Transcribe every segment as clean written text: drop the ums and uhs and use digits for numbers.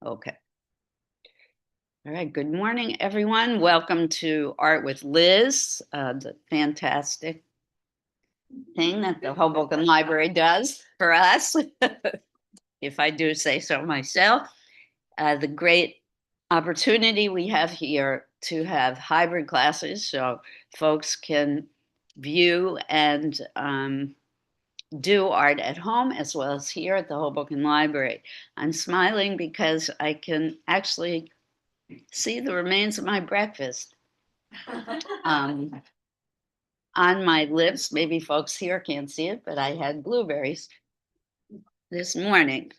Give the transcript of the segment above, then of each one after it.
Okay. All right. Good morning, everyone. Welcome to Art with Liz, the fantastic thing that the Hoboken Library does for us, if I do say so myself. The great opportunity we have here to have hybrid classes so folks can view and do art at home as well as here at the Hoboken Library. I'm smiling because I can actually see the remains of my breakfast on my lips. Maybe folks here can't see it, but I had blueberries this morning.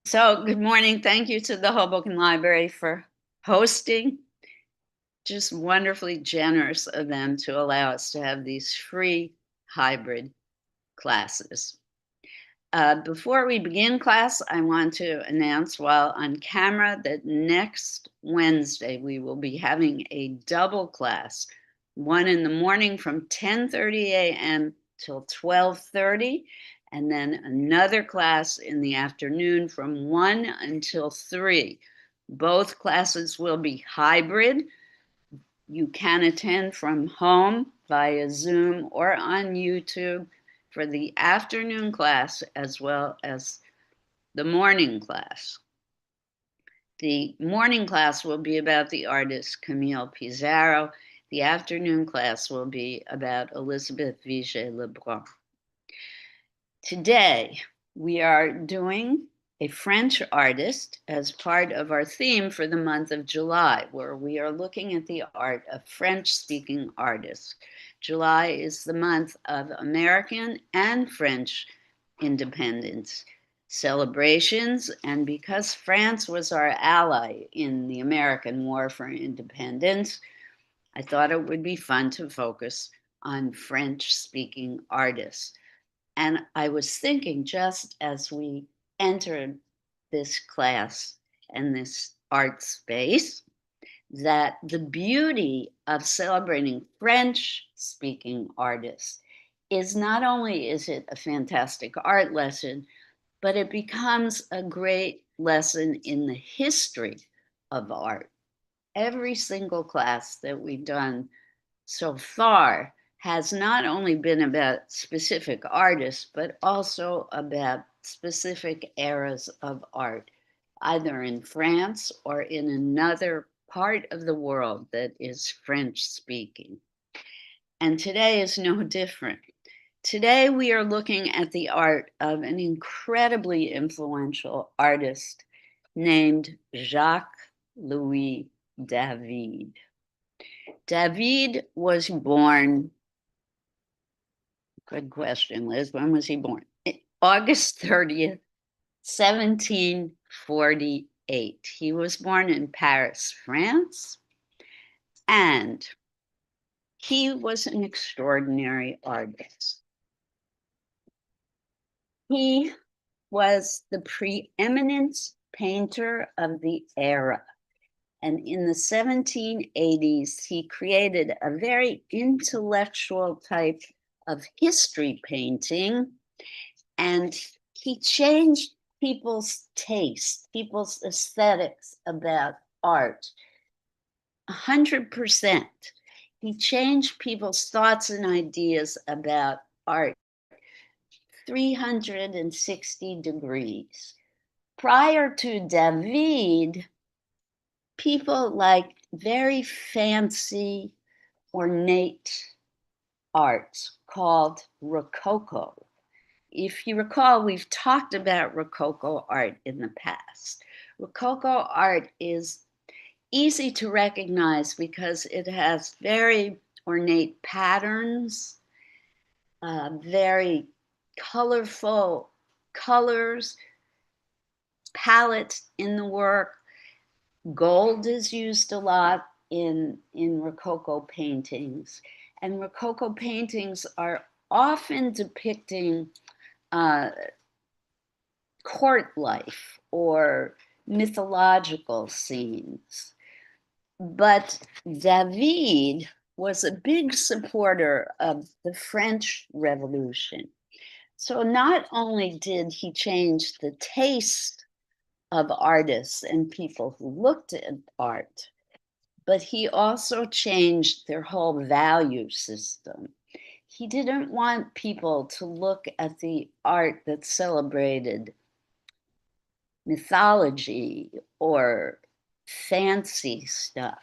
So good morning. Thank you to the Hoboken Library for hosting. Just wonderfully generous of them to allow us to have these free hybrid classes. Before we begin class, I want to announce while on camera that next Wednesday we will be having a double class, one in the morning from 10:30 a.m. till 12:30, and then another class in the afternoon from 1 until 3. Both classes will be hybrid. You can attend from home via Zoom or on YouTube for the afternoon class as well as the morning class. The morning class will be about the artist Camille Pizarro. The afternoon class will be about Elizabeth Vigée-Lebrun. Today, we are doing a French artist as part of our theme for the month of July, where we are looking at the art of French-speaking artists. July is the month of American and French independence celebrations, and because France was our ally in the American War for Independence, I thought it would be fun to focus on French-speaking artists. And I was thinking just as we entered this class and this art space that the beauty of celebrating French speaking artists is not only is it a fantastic art lesson, but it becomes a great lesson in the history of art. Every single class that we've done so far has not only been about specific artists, but also about specific eras of art, either in France or in another part of the world that is French speaking. And today is no different. Today we are looking at the art of an incredibly influential artist named Jacques Louis David. David was born, good question, Liz, when was he born? August 30th, 1748. He was born in Paris, France, and he was an extraordinary artist. He was the preeminent painter of the era. And in the 1780s, he created a very intellectual type of history painting. And he changed people's taste, people's aesthetics about art 100%. He changed people's thoughts and ideas about art 360 degrees. Prior to David, people liked very fancy, ornate art called Rococo. If you recall, we've talked about Rococo art in the past. Rococo art is easy to recognize because it has very ornate patterns, very colorful colors, palette in the work. Gold is used a lot in Rococo paintings. And Rococo paintings are often depicting court life or mythological scenes. But David was a big supporter of the French Revolution. So not only did he change the taste of artists and people who looked at art, but he also changed their whole value system. He didn't want people to look at the art that celebrated mythology or fancy stuff.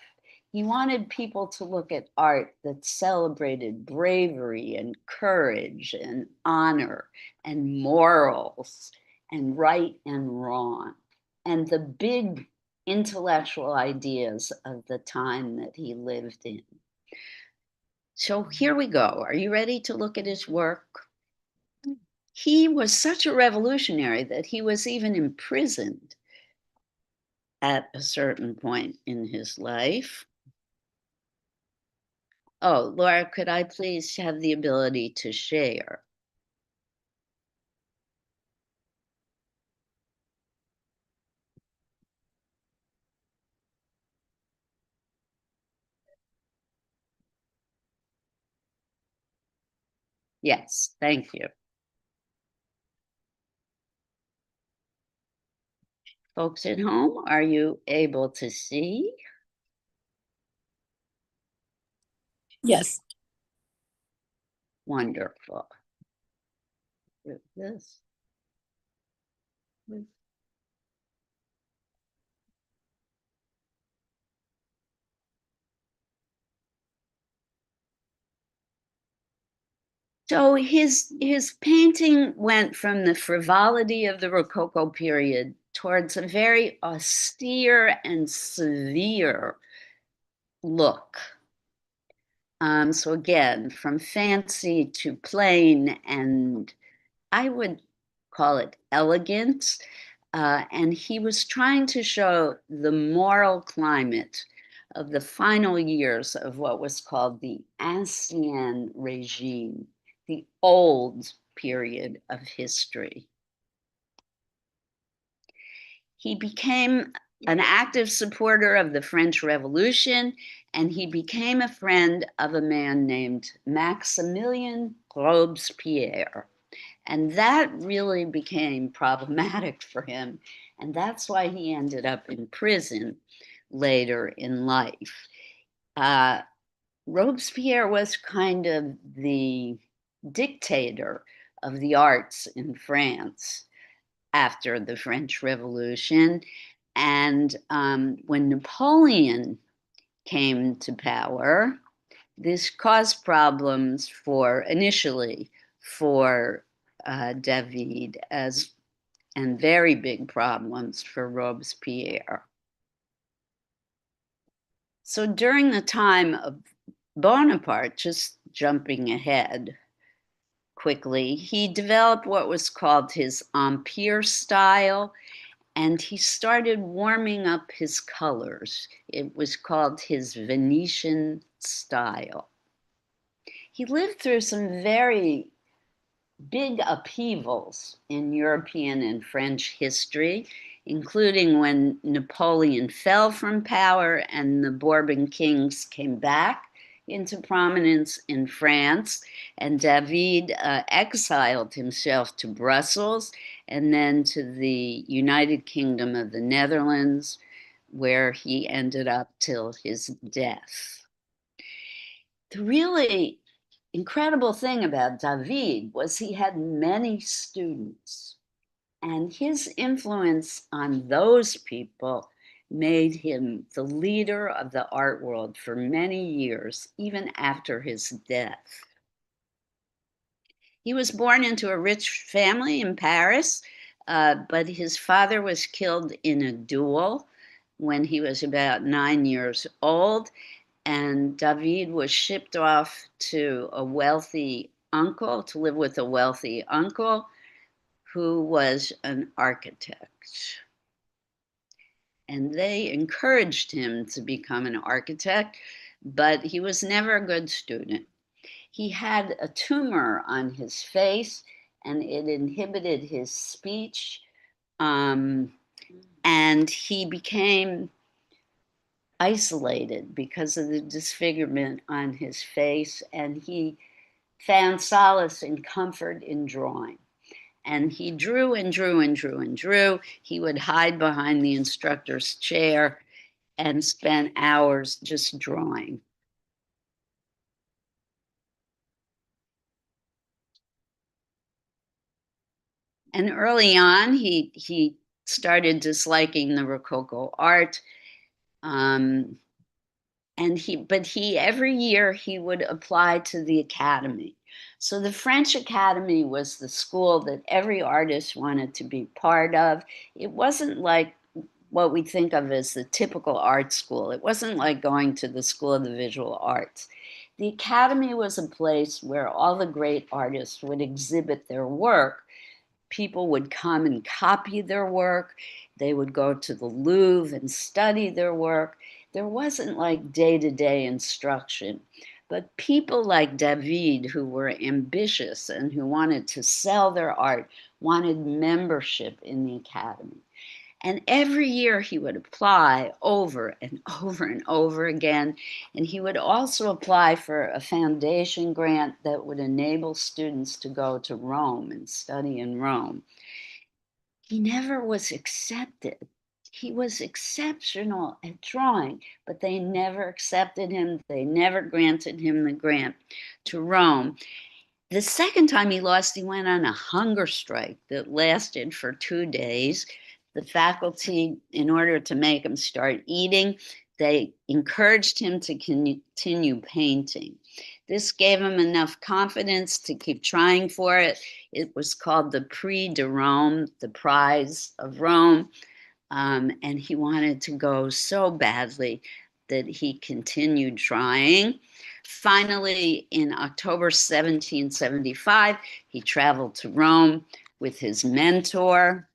He wanted people to look at art that celebrated bravery and courage and honor and morals and right and wrong and the big intellectual ideas of the time that he lived in. So here we go. Are you ready to look at his work? He was such a revolutionary that he was even imprisoned at a certain point in his life. Oh, Laura, could I please have the ability to share? Yes, thank you. Folks at home, are you able to see? Yes. Wonderful. This. So his painting went from the frivolity of the Rococo period towards a very austere and severe look. So again, from fancy to plain, and I would call it elegant. And he was trying to show the moral climate of the final years of what was called the Ancien regime, the old period of history. He became an active supporter of the French Revolution, and he became a friend of a man named Maximilien Robespierre. And that really became problematic for him. And that's why he ended up in prison later in life. Uh, Robespierre was kind of the dictator of the arts in France after the French Revolution. And when Napoleon came to power, this caused problems for initially for David as and very big problems for Robespierre. So during the time of Bonaparte, just jumping ahead quickly, he developed what was called his Empire style, and he started warming up his colors. It was called his Venetian style. He lived through some very big upheavals in European and French history, including when Napoleon fell from power and the Bourbon kings came back into prominence in France, and David exiled himself to Brussels and then to the United Kingdom of the Netherlands, where he ended up till his death. The really incredible thing about David was he had many students, and his influence on those people made him the leader of the art world for many years, even after his death. He was born into a rich family in Paris, but his father was killed in a duel when he was about 9 years old, and David was shipped off to a wealthy uncle to live with a wealthy uncle who was an architect. And they encouraged him to become an architect, but he was never a good student. He had a tumor on his face, and it inhibited his speech, and he became isolated because of the disfigurement on his face, and he found solace and comfort in drawing. And he drew and drew and drew and drew. He would hide behind the instructor's chair and spend hours just drawing. And early on, he started disliking the Rococo art. Um, but he every year he would apply to the academy. So the French Academy was the school that every artist wanted to be part of. It wasn't like what we think of as the typical art school. It wasn't like going to the School of the Visual Arts. The Academy was a place where all the great artists would exhibit their work. People would come and copy their work. They would go to the Louvre and study their work. There wasn't like day-to-day instruction. But people like David, who were ambitious and who wanted to sell their art, wanted membership in the academy. And every year he would apply over and over and over again. And he would also apply for a foundation grant that would enable students to go to Rome and study in Rome. He never was accepted. He was exceptional at drawing, but they never accepted him. They never granted him the grant to Rome. The second time he lost, he went on a hunger strike that lasted for 2 days. The faculty, in order to make him start eating, they encouraged him to continue painting. This gave him enough confidence to keep trying for it. It was called the Prix de Rome, the Prize of Rome. And he wanted to go so badly that he continued trying. Finally, in October 1775, he traveled to Rome with his mentor.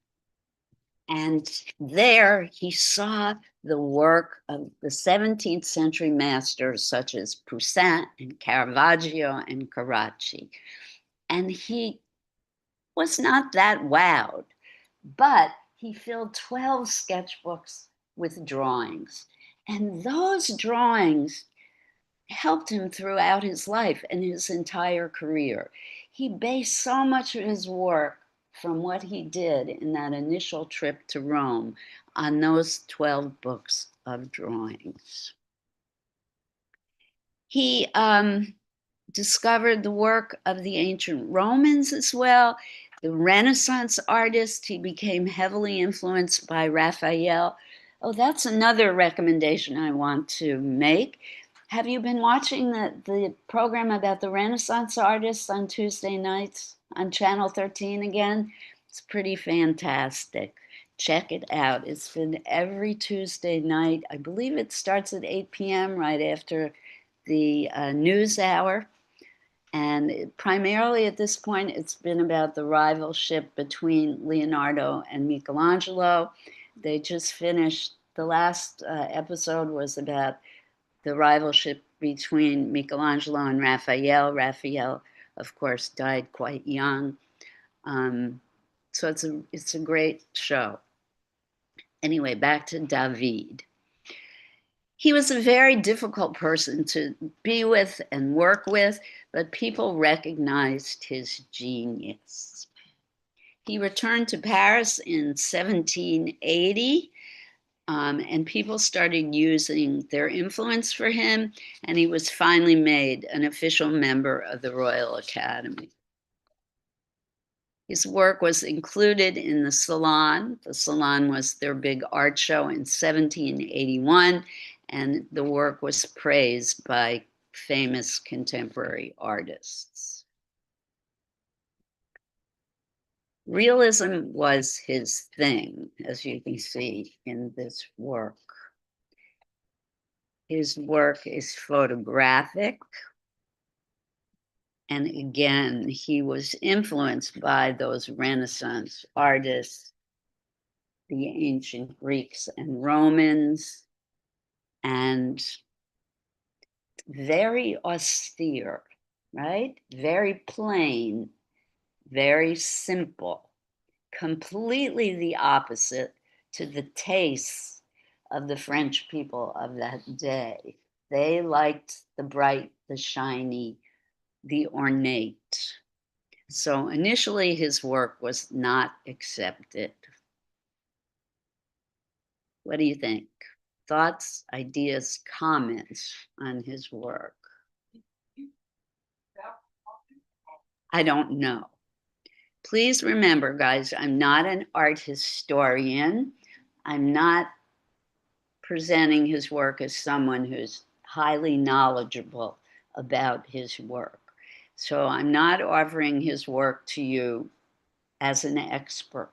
And there he saw the work of the 17th century masters such as Poussin and Caravaggio and Carracci. And he was not that wowed, but he filled 12 sketchbooks with drawings. And those drawings helped him throughout his life and his entire career. He based so much of his work from what he did in that initial trip to Rome on those 12 books of drawings. He discovered the work of the ancient Romans as well. The Renaissance artist, he became heavily influenced by Raphael. Oh, that's another recommendation I want to make. Have you been watching the program about the Renaissance artists on Tuesday nights on Channel 13 again? It's pretty fantastic. Check it out. It's been every Tuesday night. I believe it starts at 8 p.m. right after the news hour. And primarily at this point, it's been about the rivalship between Leonardo and Michelangelo. They just finished, the last episode was about the rivalship between Michelangelo and Raphael. Raphael, of course, died quite young. So it's a great show. Anyway, back to David. He was a very difficult person to be with and work with, but people recognized his genius. He returned to Paris in 1780, and people started using their influence for him, and he was finally made an official member of the Royal Academy. His work was included in the Salon. The Salon was their big art show in 1781, and the work was praised by famous contemporary artists. Realism was his thing, as you can see in this work. His work is photographic. And again, he was influenced by those Renaissance artists, the ancient Greeks and Romans, and very austere, right? Very plain, very simple, completely the opposite to the tastes of the French people of that day. They liked the bright, the shiny, the ornate. So initially his work was not accepted. What do you think? Thoughts, ideas, comments on his work? I don't know. Please remember, guys, I'm not an art historian. I'm not presenting his work as someone who's highly knowledgeable about his work. So I'm not offering his work to you as an expert.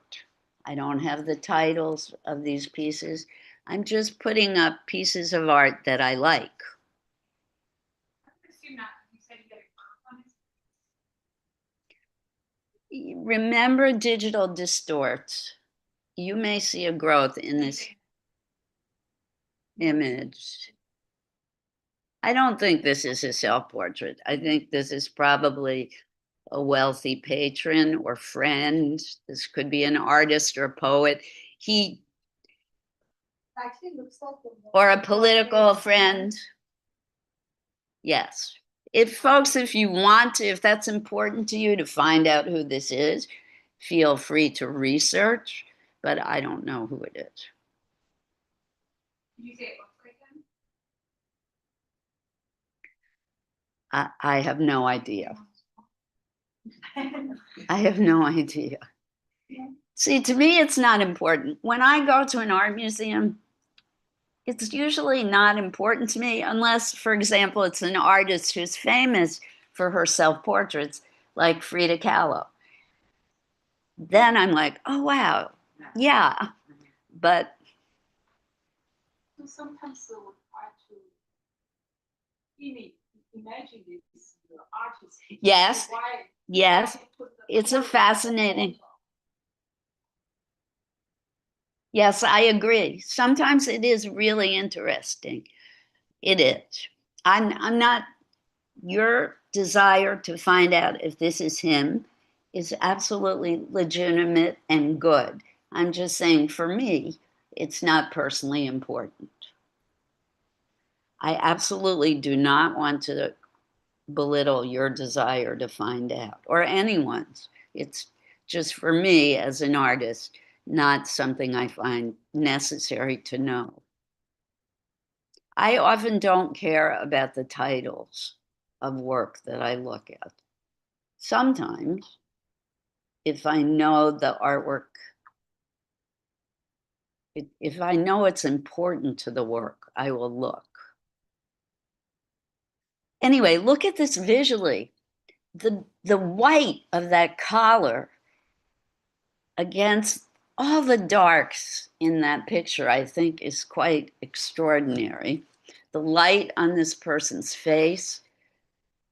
I don't have the titles of these pieces. I'm just putting up pieces of art that I like. Remember, digital distorts. You may see a growth in this image. I don't think this is a self-portrait. I think this is probably a wealthy patron or friend. This could be an artist or poet. He Actually looks like or a political friend. Yes. If folks, if you want to, if that's important to you to find out who this is, feel free to research, but I don't know who it is. Did you say it looks like him? I have no idea. I have no idea. See, to me, it's not important. When I go to an art museum, it's usually not important to me unless, for example, it's an artist who's famous for her self-portraits, like Frida Kahlo. Then I'm like, oh, wow, yeah. But So sometimes we try to imagine this artist. yes, Why, yes, why put the it's a portrait fascinating. also? Yes, I agree. Sometimes it is really interesting. It is. I'm not, your desire to find out if this is him is absolutely legitimate and good. I'm just saying for me, it's not personally important. I absolutely do not want to belittle your desire to find out or anyone's. It's just for me as an artist, not something I find necessary to know. I often don't care about the titles of work that I look at. Sometimes, if I know the artwork, if I know it's important to the work, I will look. Anyway, look at this visually. The white of that collar against all the darks in that picture, I think, is quite extraordinary. The light on this person's face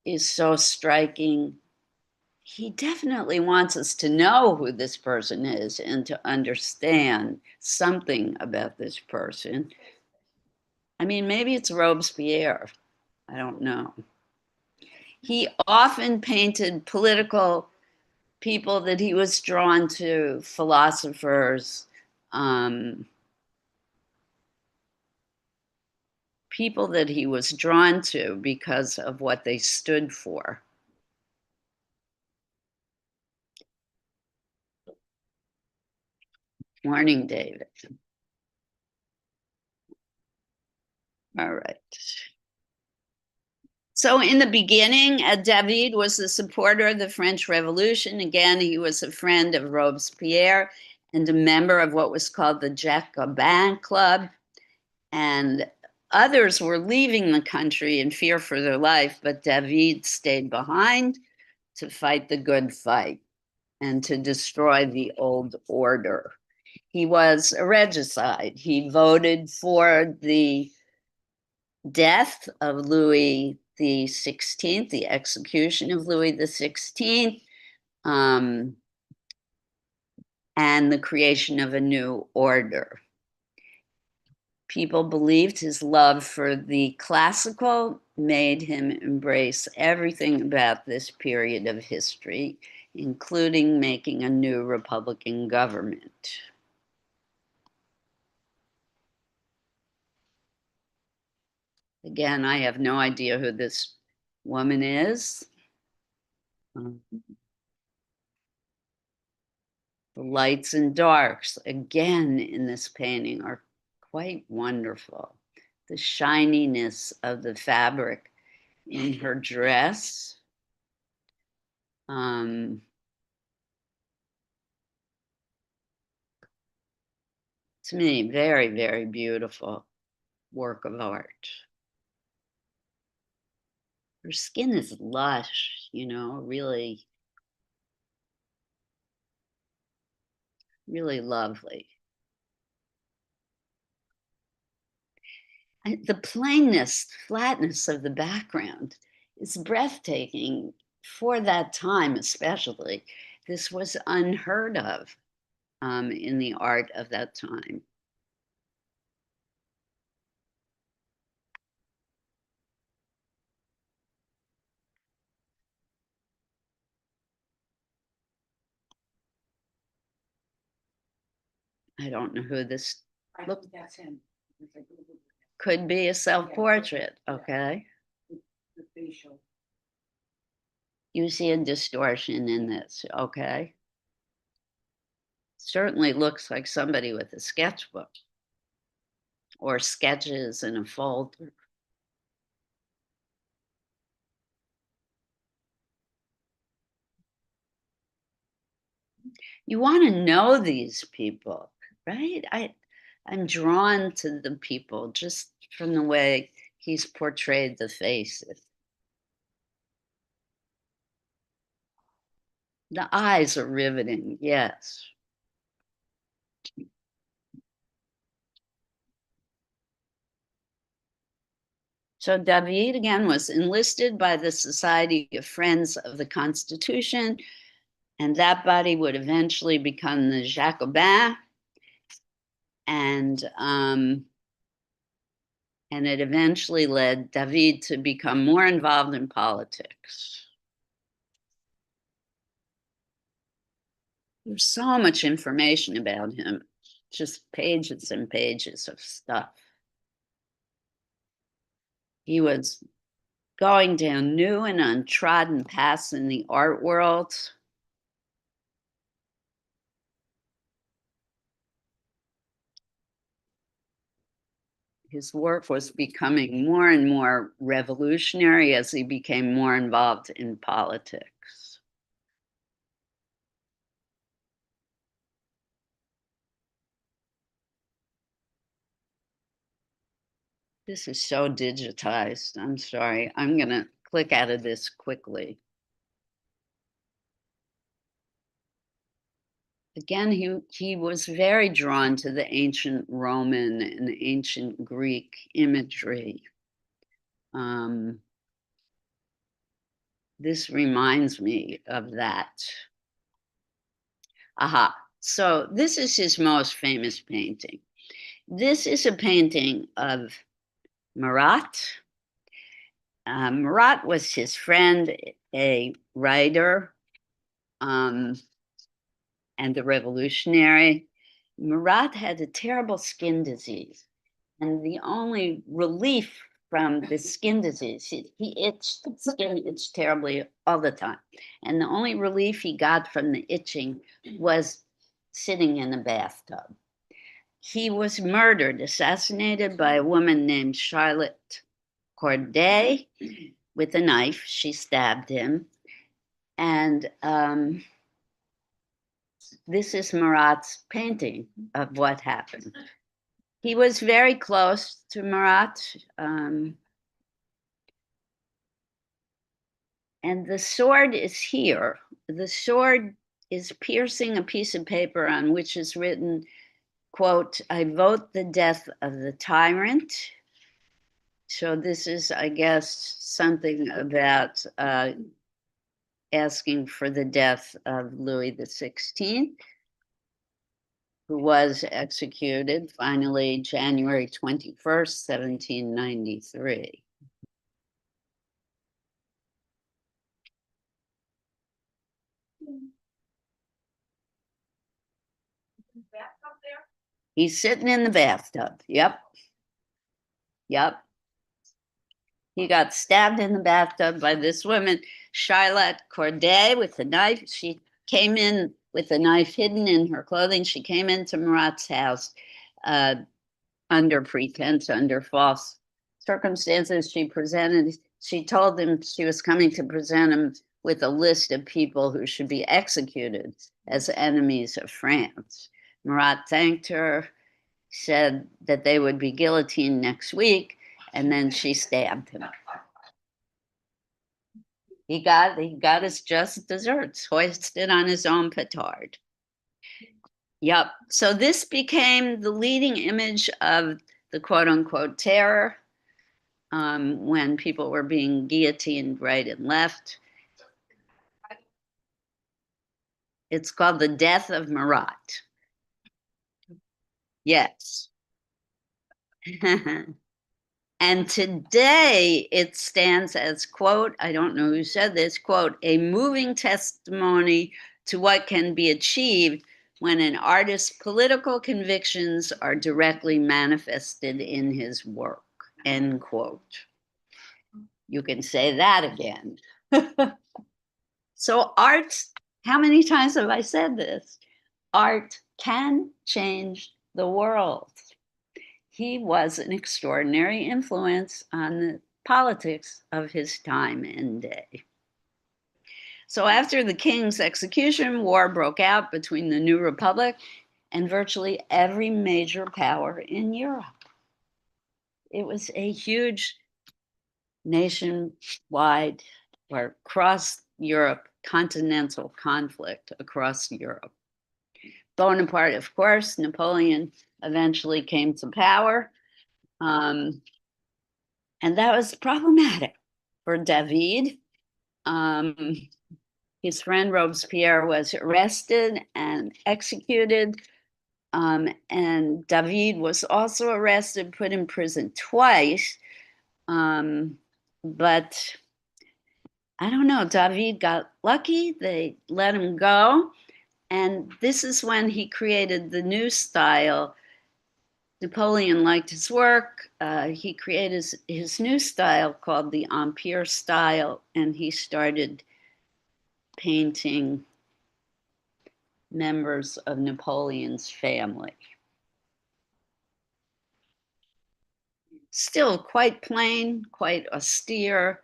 is so striking. He definitely wants us to know who this person is and to understand something about this person. I mean, maybe it's Robespierre. I don't know. He often painted political people that he was drawn to, philosophers, people that he was drawn to because of what they stood for. Morning, David. All right. So in the beginning, David was a supporter of the French Revolution. Again, he was a friend of Robespierre and a member of what was called the Jacobin Club. And others were leaving the country in fear for their life, but David stayed behind to fight the good fight and to destroy the old order. He was a regicide. He voted for the death of Louis the 16th, the execution of Louis the 16th, and the creation of a new order. People believed his love for the classical made him embrace everything about this period of history, including making a new Republican government. Again, I have no idea who this woman is. The lights and darks, again, in this painting are quite wonderful. The shininess of the fabric in her dress. To me, very, very beautiful work of art. Her skin is lush, really, really lovely. The plainness, flatness of the background is breathtaking for that time, especially. This was unheard of in the art of that time. I don't know who this Look, that's him. could be a self-portrait, okay? The facial. You see a distortion in this, okay? Certainly looks like somebody with a sketchbook or sketches in a folder. You want to know these people, right? I'm drawn to the people just from the way he's portrayed the faces. The eyes are riveting, yes. So David, again, was enlisted by the Society of Friends of the Constitution, and that body would eventually become the Jacobins, and it eventually led David to become more involved in politics. There's so much information about him, just pages and pages of stuff. He was going down new and untrodden paths in the art world. His work was becoming more and more revolutionary as he became more involved in politics. This is so digitized. I'm sorry. I'm going to click out of this quickly. Again, he was very drawn to the ancient Roman and the ancient Greek imagery. This reminds me of that. Aha. So this is his most famous painting. This is a painting of Marat. Marat was his friend, a writer, and a revolutionary. Marat had a terrible skin disease, and the only relief from the skin disease, he itched, skin itched terribly all the time, and the only relief he got from the itching was sitting in a bathtub. He was murdered, assassinated by a woman named Charlotte Corday with a knife. She stabbed him. And this is Marat's painting of what happened. He was very close to Marat. And the sword is here. The sword is piercing a piece of paper on which is written, quote, "I vote the death of the tyrant." So this is, I guess, something about asking for the death of Louis XVI, who was executed finally January 21st, 1793. He's sitting in the bathtub. Yep. Yep. He got stabbed in the bathtub by this woman. Charlotte Corday with the knife. She came in with the knife hidden in her clothing. She came into Marat's house under pretense, under false circumstances. She told him she was coming to present him with a list of people who should be executed as enemies of France. Marat thanked her, said that they would be guillotined next week, and then she stabbed him. He got his just desserts, hoisted on his own petard. Yep. So this became the leading image of the quote unquote terror when people were being guillotined right and left. It's called the death of Marat. Yes. And today it stands as, quote, I don't know who said this, quote, a moving testimony to what can be achieved when an artist's political convictions are directly manifested in his work, end quote. You can say that again. So art, how many times have I said this? Art can change the world. He was an extraordinary influence on the politics of his time and day. So after the king's execution, war broke out between the new republic and virtually every major power in Europe. It was a huge nationwide or across Europe, continental conflict across Europe. Bonaparte, of course, Napoleon eventually came to power. And that was problematic for David. His friend Robespierre was arrested and executed. And David was also arrested, put in prison twice. But I don't know, David got lucky. They let him go. And this is when he created the new style. Napoleon liked his work. He created his new style called the Empire style, and he started painting members of Napoleon's family. Still quite plain, quite austere,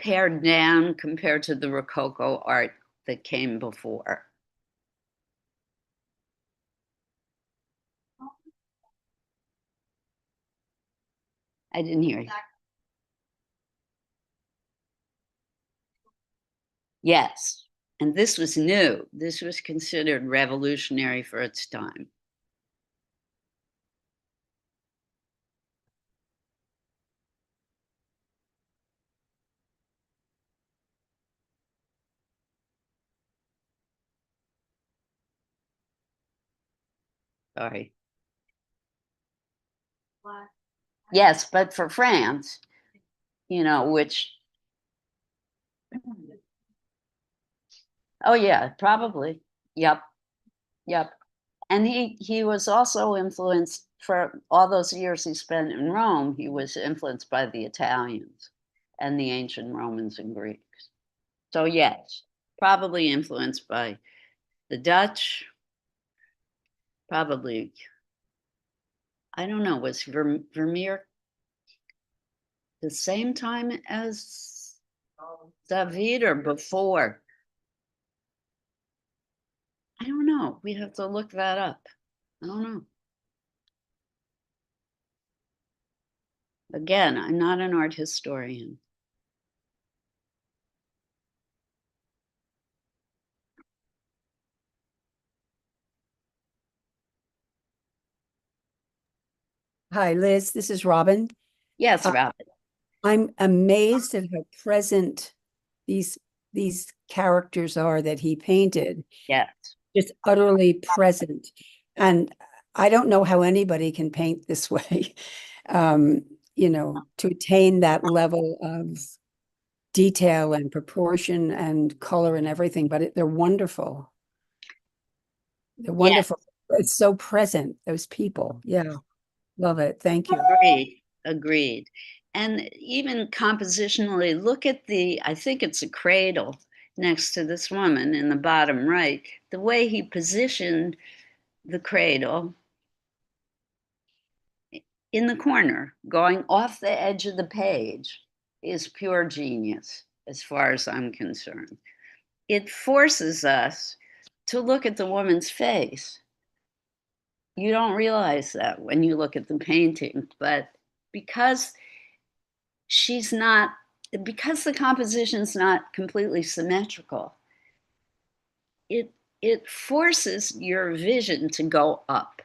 pared down compared to the Rococo art that came before. I didn't hear you. Yes, and this was new. This was considered revolutionary for its time. Sorry. Yes, but for France, you know, which, oh yeah, probably. Yep, yep. And he was also influenced for all those years he spent in Rome. He was influenced by the Italians and the ancient Romans and Greeks. So yes, probably influenced by the Dutch. Probably, I don't know, was Vermeer the same time as David or before? I don't know. We have to look that up. I don't know. Again, I'm not an art historian. Hi, Liz. This is Robin. Yes, Robin. I'm amazed at how present these characters are that he painted. Yes. Just utterly present. And I don't know how anybody can paint this way, you know, to attain that level of detail and proportion and color and everything, but they're wonderful. They're wonderful. Yes. It's so present, those people. Yeah. Love it. Thank you. Agreed. And even compositionally, look at I think it's a cradle next to this woman in the bottom right. The way he positioned the cradle in the corner, going off the edge of the page, is pure genius, as far as I'm concerned. It forces us to look at the woman's face. You don't realize that when you look at the painting, but because she's not, because the composition's not completely symmetrical, it forces your vision to go up.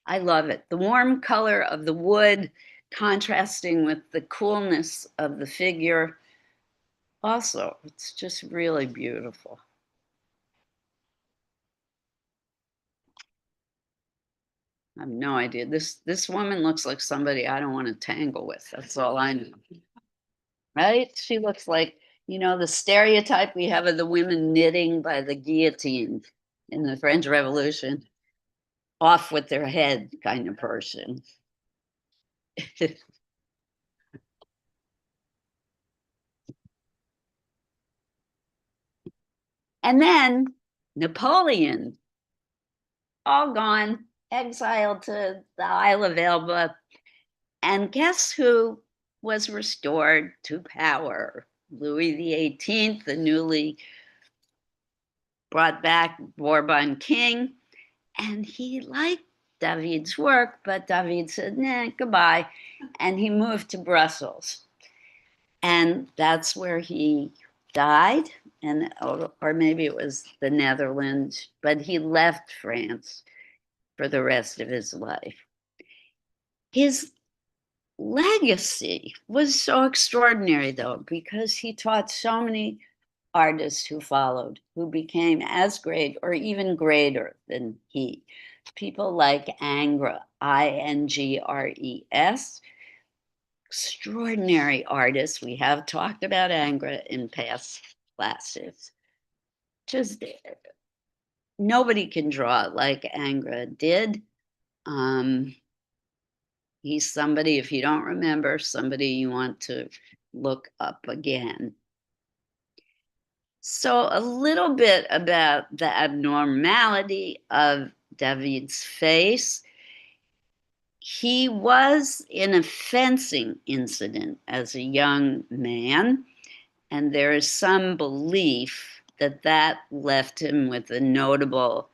I love it. The warm color of the wood contrasting with the coolness of the figure. Also, it's just really beautiful. I have no idea. This woman looks like somebody I don't want to tangle with. That's all I know. Right? She looks like, the stereotype we have of the women knitting by the guillotine in the French Revolution, off with their head kind of person. And then Napoleon, all gone, exiled to the Isle of Elba. And guess who was restored to power? Louis XVIII, the newly brought back Bourbon king. And he liked David's work, but David said, nah, goodbye. And he moved to Brussels. And that's where he died, and or maybe it was the Netherlands, but he left France for the rest of his life. His legacy was so extraordinary, though, because he taught so many artists who followed, who became as great or even greater than he. People like Ingres, Ingres, extraordinary artists. We have talked about Ingres in past classes. Just nobody can draw like Ingres did. He's somebody, if you don't remember, somebody you want to look up again. So a little bit about the abnormality of David's face. He was in a fencing incident as a young man, and there is some belief that left him with a notable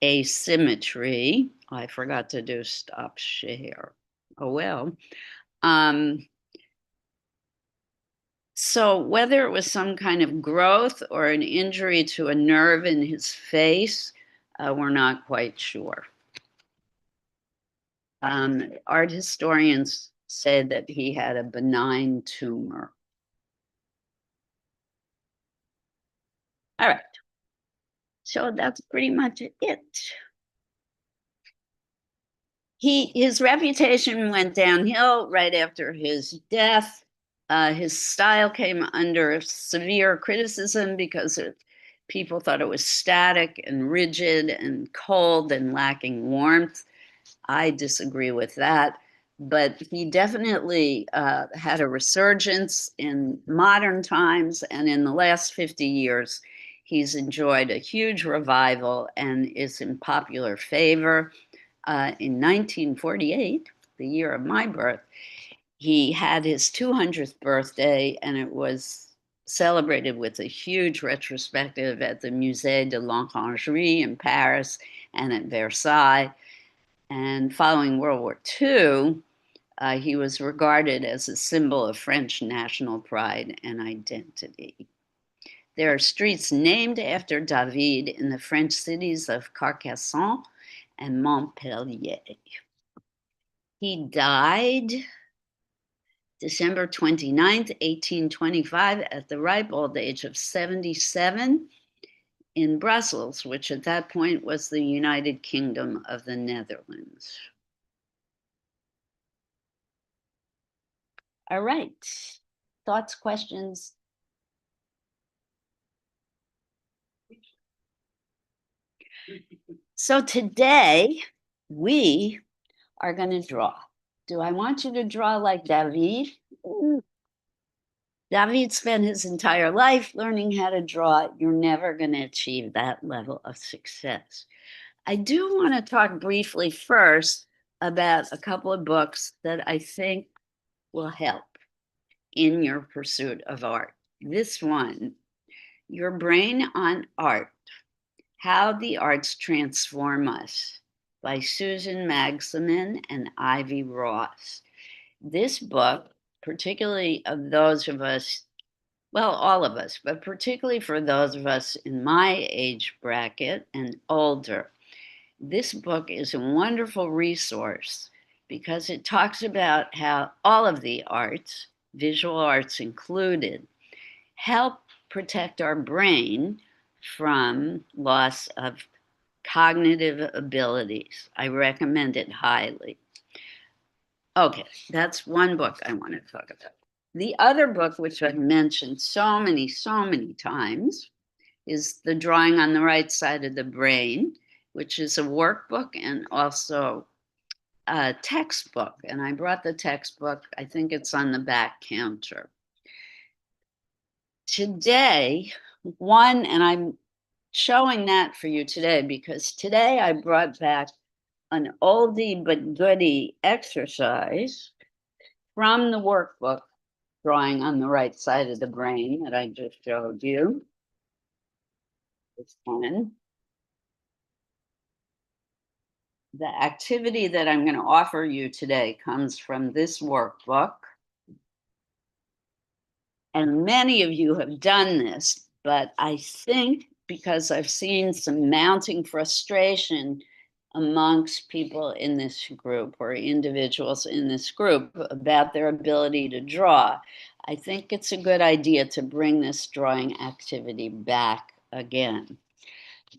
asymmetry. I forgot to do stop share. Oh, well. So whether it was some kind of growth or an injury to a nerve in his face, we're not quite sure. Art historians said that he had a benign tumor. All right. So that's pretty much it. His reputation went downhill right after his death. His style came under severe criticism because people thought it was static and rigid and cold and lacking warmth. I disagree with that, but he definitely had a resurgence in modern times, and in the last 50 years, he's enjoyed a huge revival and is in popular favor. In 1948, the year of my birth, he had his 200th birthday, and it was celebrated with a huge retrospective at the Musée de l'Orangerie in Paris and at Versailles. And following World War II, he was regarded as a symbol of French national pride and identity. There are streets named after David in the French cities of Carcassonne and Montpellier. He died December 29th, 1825, at the ripe old age of 77 in Brussels, which at that point was the United Kingdom of the Netherlands. All right. Thoughts, questions? So today we are going to draw. Do I want you to draw like David? David spent his entire life learning how to draw. You're never going to achieve that level of success. I do want to talk briefly first about a couple of books that I think will help in your pursuit of art. This one, Your Brain on Art, How the Arts Transform Us, by Susan Magsamen and Ivy Ross. This book, particularly of those of us, well, all of us, but particularly for those of us in my age bracket and older, this book is a wonderful resource because it talks about how all of the arts, visual arts included, help protect our brain from loss of cognitive abilities. I recommend it highly. Okay, that's one book I want to talk about. The other book, which I've mentioned so many times, is The Drawing on the Right Side of the Brain, which is a workbook and also a textbook. And I brought the textbook. I think it's on the back counter. Today, and I'm showing that for you today because today I brought back an oldie but goodie exercise from the workbook, Drawing on the Right Side of the Brain, that I just showed you. This one. The activity that I'm going to offer you today comes from this workbook. And many of you have done this, but I think because I've seen some mounting frustration amongst people in this group or individuals in this group about their ability to draw, I think it's a good idea to bring this drawing activity back again.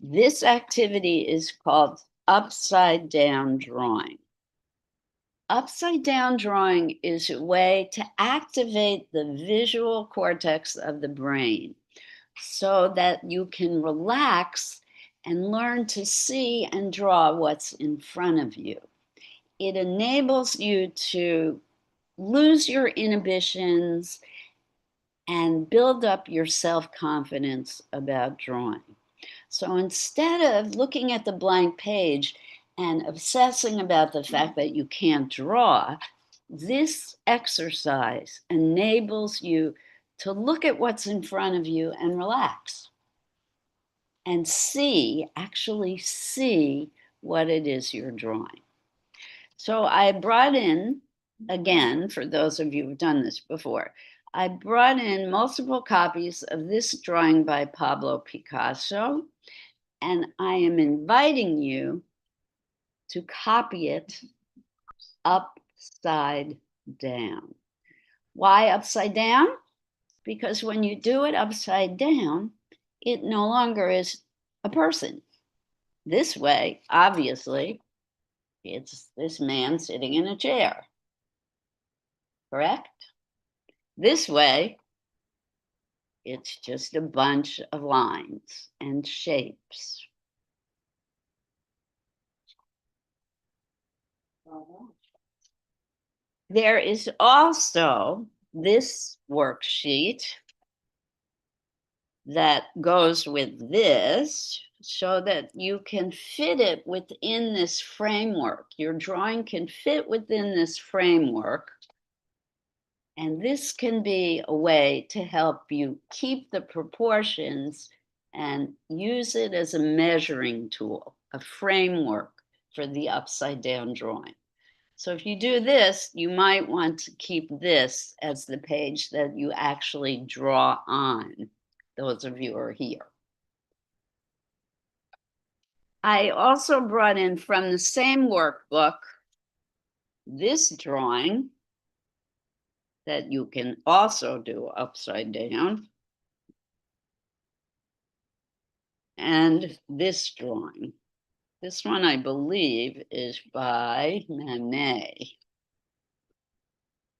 This activity is called upside down drawing. Upside down drawing is a way to activate the visual cortex of the brain so that you can relax and learn to see and draw what's in front of you. It enables you to lose your inhibitions and build up your self-confidence about drawing. So instead of looking at the blank page and obsessing about the fact that you can't draw, this exercise enables you to look at what's in front of you and relax and actually see what it is you're drawing. So I brought in, again, for those of you who've done this before, I brought in multiple copies of this drawing by Pablo Picasso, and I am inviting you to copy it upside down. Why upside down? Because when you do it upside down, it no longer is a person. This way, obviously, it's this man sitting in a chair, correct? This way, it's just a bunch of lines and shapes. There is also this worksheet that goes with this so that you can fit it within this framework. Your drawing can fit within this framework. And this can be a way to help you keep the proportions and use it as a measuring tool, a framework for the upside down drawing. So if you do this, you might want to keep this as the page that you actually draw on, those of you who are here. I also brought in from the same workbook this drawing that you can also do upside down. And this drawing. This one, I believe, is by Manet.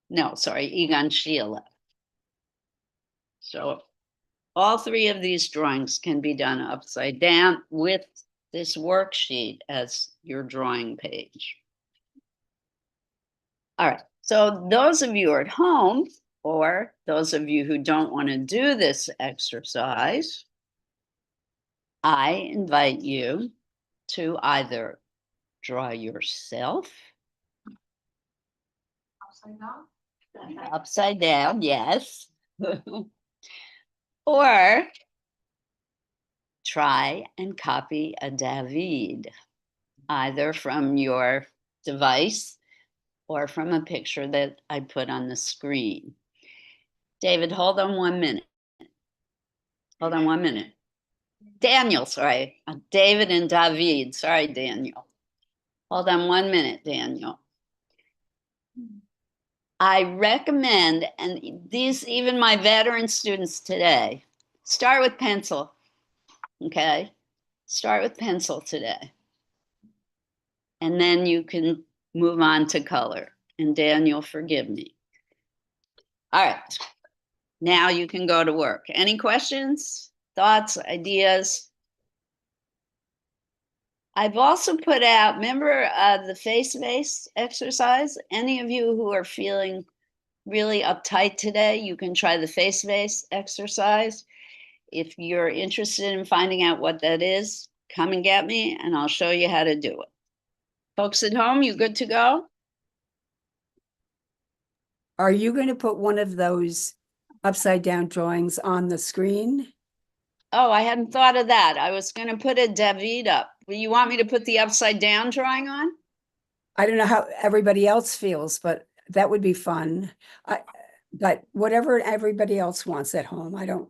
No, sorry, Egon Schiele. So all three of these drawings can be done upside down with this worksheet as your drawing page. All right, so those of you at home, or those of you who don't want to do this exercise, I invite you to either draw yourself Upside down. upside down, yes, or try and copy a David, either from your device or from a picture that I put on the screen. David, hold on 1 minute. Hold on 1 minute. Daniel, sorry. David and David. Sorry, Daniel. Hold on 1 minute, Daniel. I recommend, and these, even my veteran students today, start with pencil, okay? Start with pencil today. And then you can move on to color. And Daniel, forgive me. All right. Now you can go to work. Any questions, thoughts, ideas? I've also put out, remember the face-based exercise? Any of you who are feeling really uptight today, you can try the face-based exercise. If you're interested in finding out what that is, come and get me and I'll show you how to do it. Folks at home, you good to go? Are you going to put one of those upside down drawings on the screen? Oh, I hadn't thought of that. I was going to put a David up. You want me to put the upside down drawing on? I don't know how everybody else feels, but that would be fun. But whatever everybody else wants at home, I don't.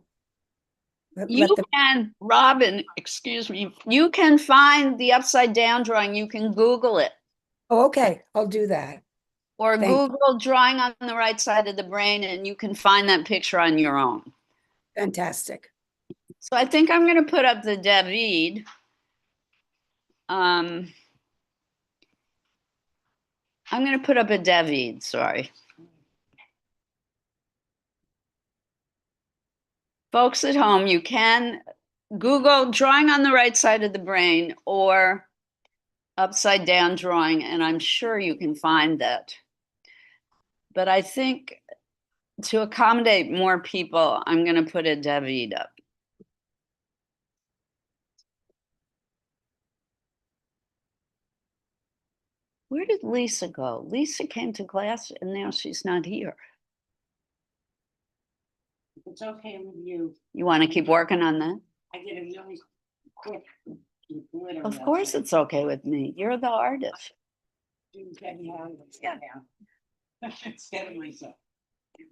You Let them. can, Robin, excuse me, you can find the upside down drawing. You can Google it. Oh, okay, I'll do that. Or Thank you. Google drawing on the right side of the brain and you can find that picture on your own. Fantastic. So I think I'm going to put up the David. I'm going to put up a David, sorry. Folks at home, you can Google drawing on the right side of the brain or upside down drawing, and I'm sure you can find that. But I think to accommodate more people, I'm going to put a David up. Where did Lisa go? Lisa came to class and now she's not here. It's okay with you. You want to keep working on that? I did a really quick glitter. Of course it's okay with me. You're the artist. Yeah. Instead of myself.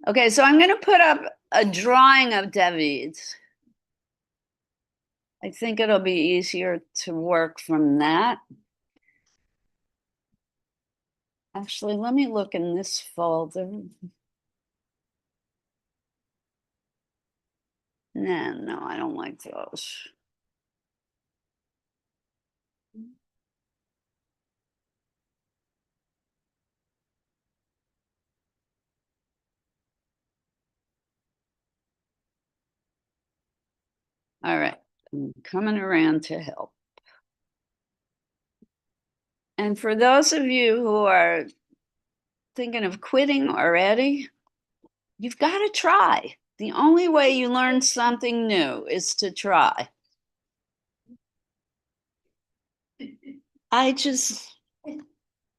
Okay, so I'm going to put up a drawing of David's. I think it'll be easier to work from that. Actually, let me look in this folder. No, I don't like those. All right, I'm coming around to help. And for those of you who are thinking of quitting already, you've got to try. The only way you learn something new is to try. I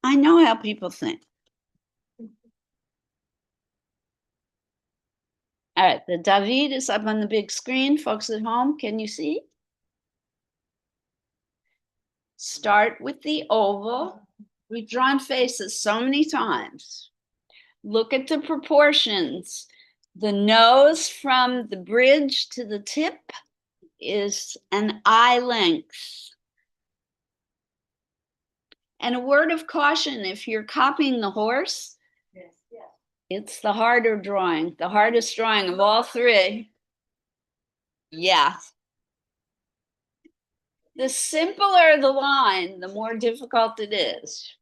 know how people think. All right, the David is up on the big screen. Folks at home, can you see? Start with the oval. We've drawn faces so many times. Look at the proportions. The nose from the bridge to the tip is an eye length. And a word of caution, if you're copying the horse, it's the harder drawing, the hardest drawing of all three. Yeah. The simpler the line, the more difficult it is.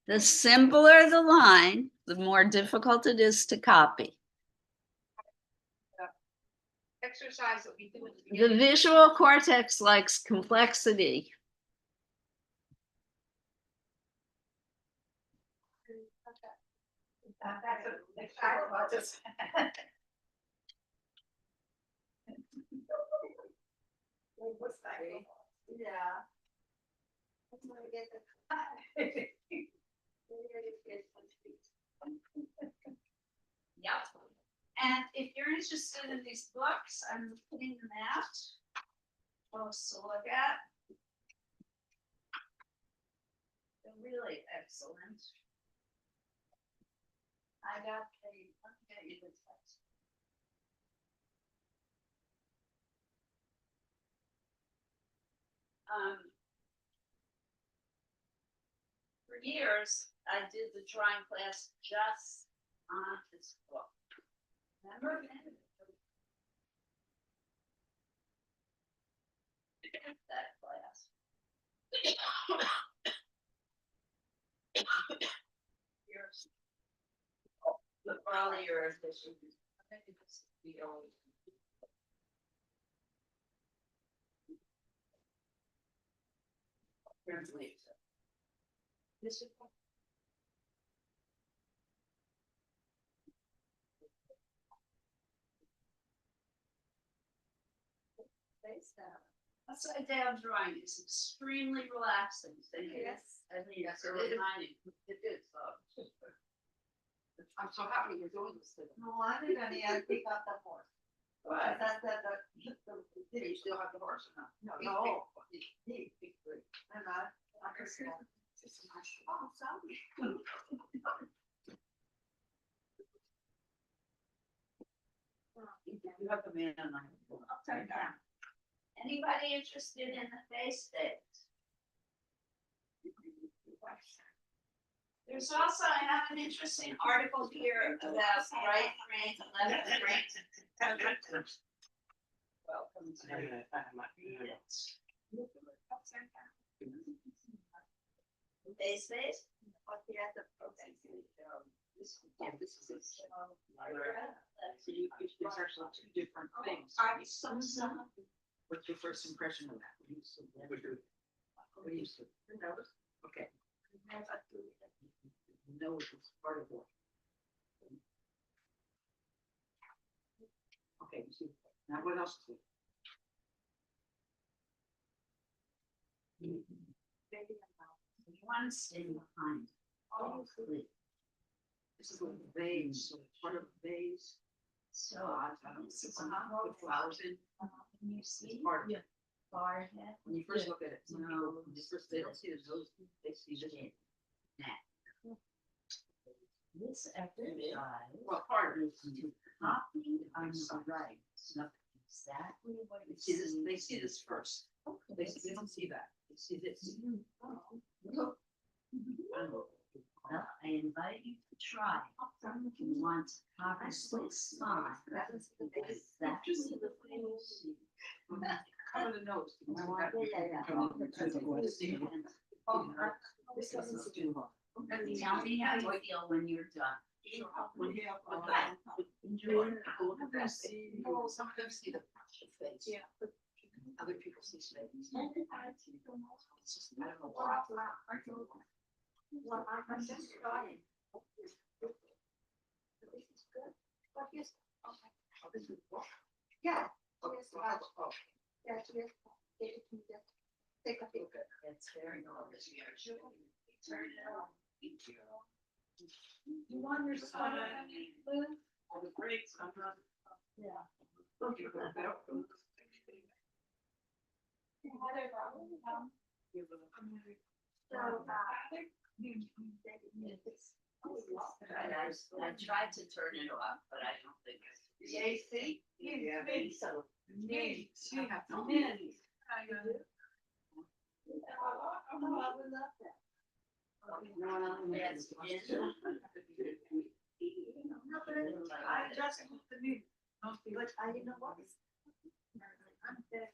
The simpler the line, the more difficult it is to copy. exercise that we do at the The beginning. visual cortex likes complexity. That's what excited about this. What's that? Yeah. Yep. And if you're interested in these books, I'm putting them out. Folks to look at. They're really excellent. I got a, let me get you this text. For years, I did the drawing class just on this book. Remember? That class. Yours. The earlier edition. I think it's the old. Translate. This is. Upside down drawing is extremely relaxing. Yes. I mean, it's a reminding. It is. I'm so happy you're doing this. No, I didn't. I pick up the horse. Right. That's you still have the horse or not? No. I'm not. Oh, sorry. You have the man upside down. Anybody interested in the face dates? There's also, I have an interesting article here about right brain, left brain. Welcome to read it. Face dates? This is there's actually two different things. What's your first impression of that? Okay. No, it's part of what? Okay, you see. Now what else is it? You want to stay behind. Oh, please. This is like a vase, so it's part of a vase. So, this is the flowers in. You see, part of it. When you first look at it, some people, when they don't see the nose, they see the neck. This exercise, well, part of it is to copy on the right. It's not exactly what you see. They see this first. They don't see that. They see this. Well, I invite you to try. If you want to copy this sign, that's exactly the way you see. Cover the nose. Tell me how you feel when you're done. Some of them see the face. Yeah. Other people see face. I don't know why. Well, I'm just trying. This is good. What is? Okay. This is what? Yeah. Yeah, take a peek. It's very nice. Turn it on. You want your son? All the grapes. Yeah. I tried to turn it off, but I don't think it's. Yeah, see? Yeah. So. Me. I would love that. I just want the new. But I didn't know what. I'm dead.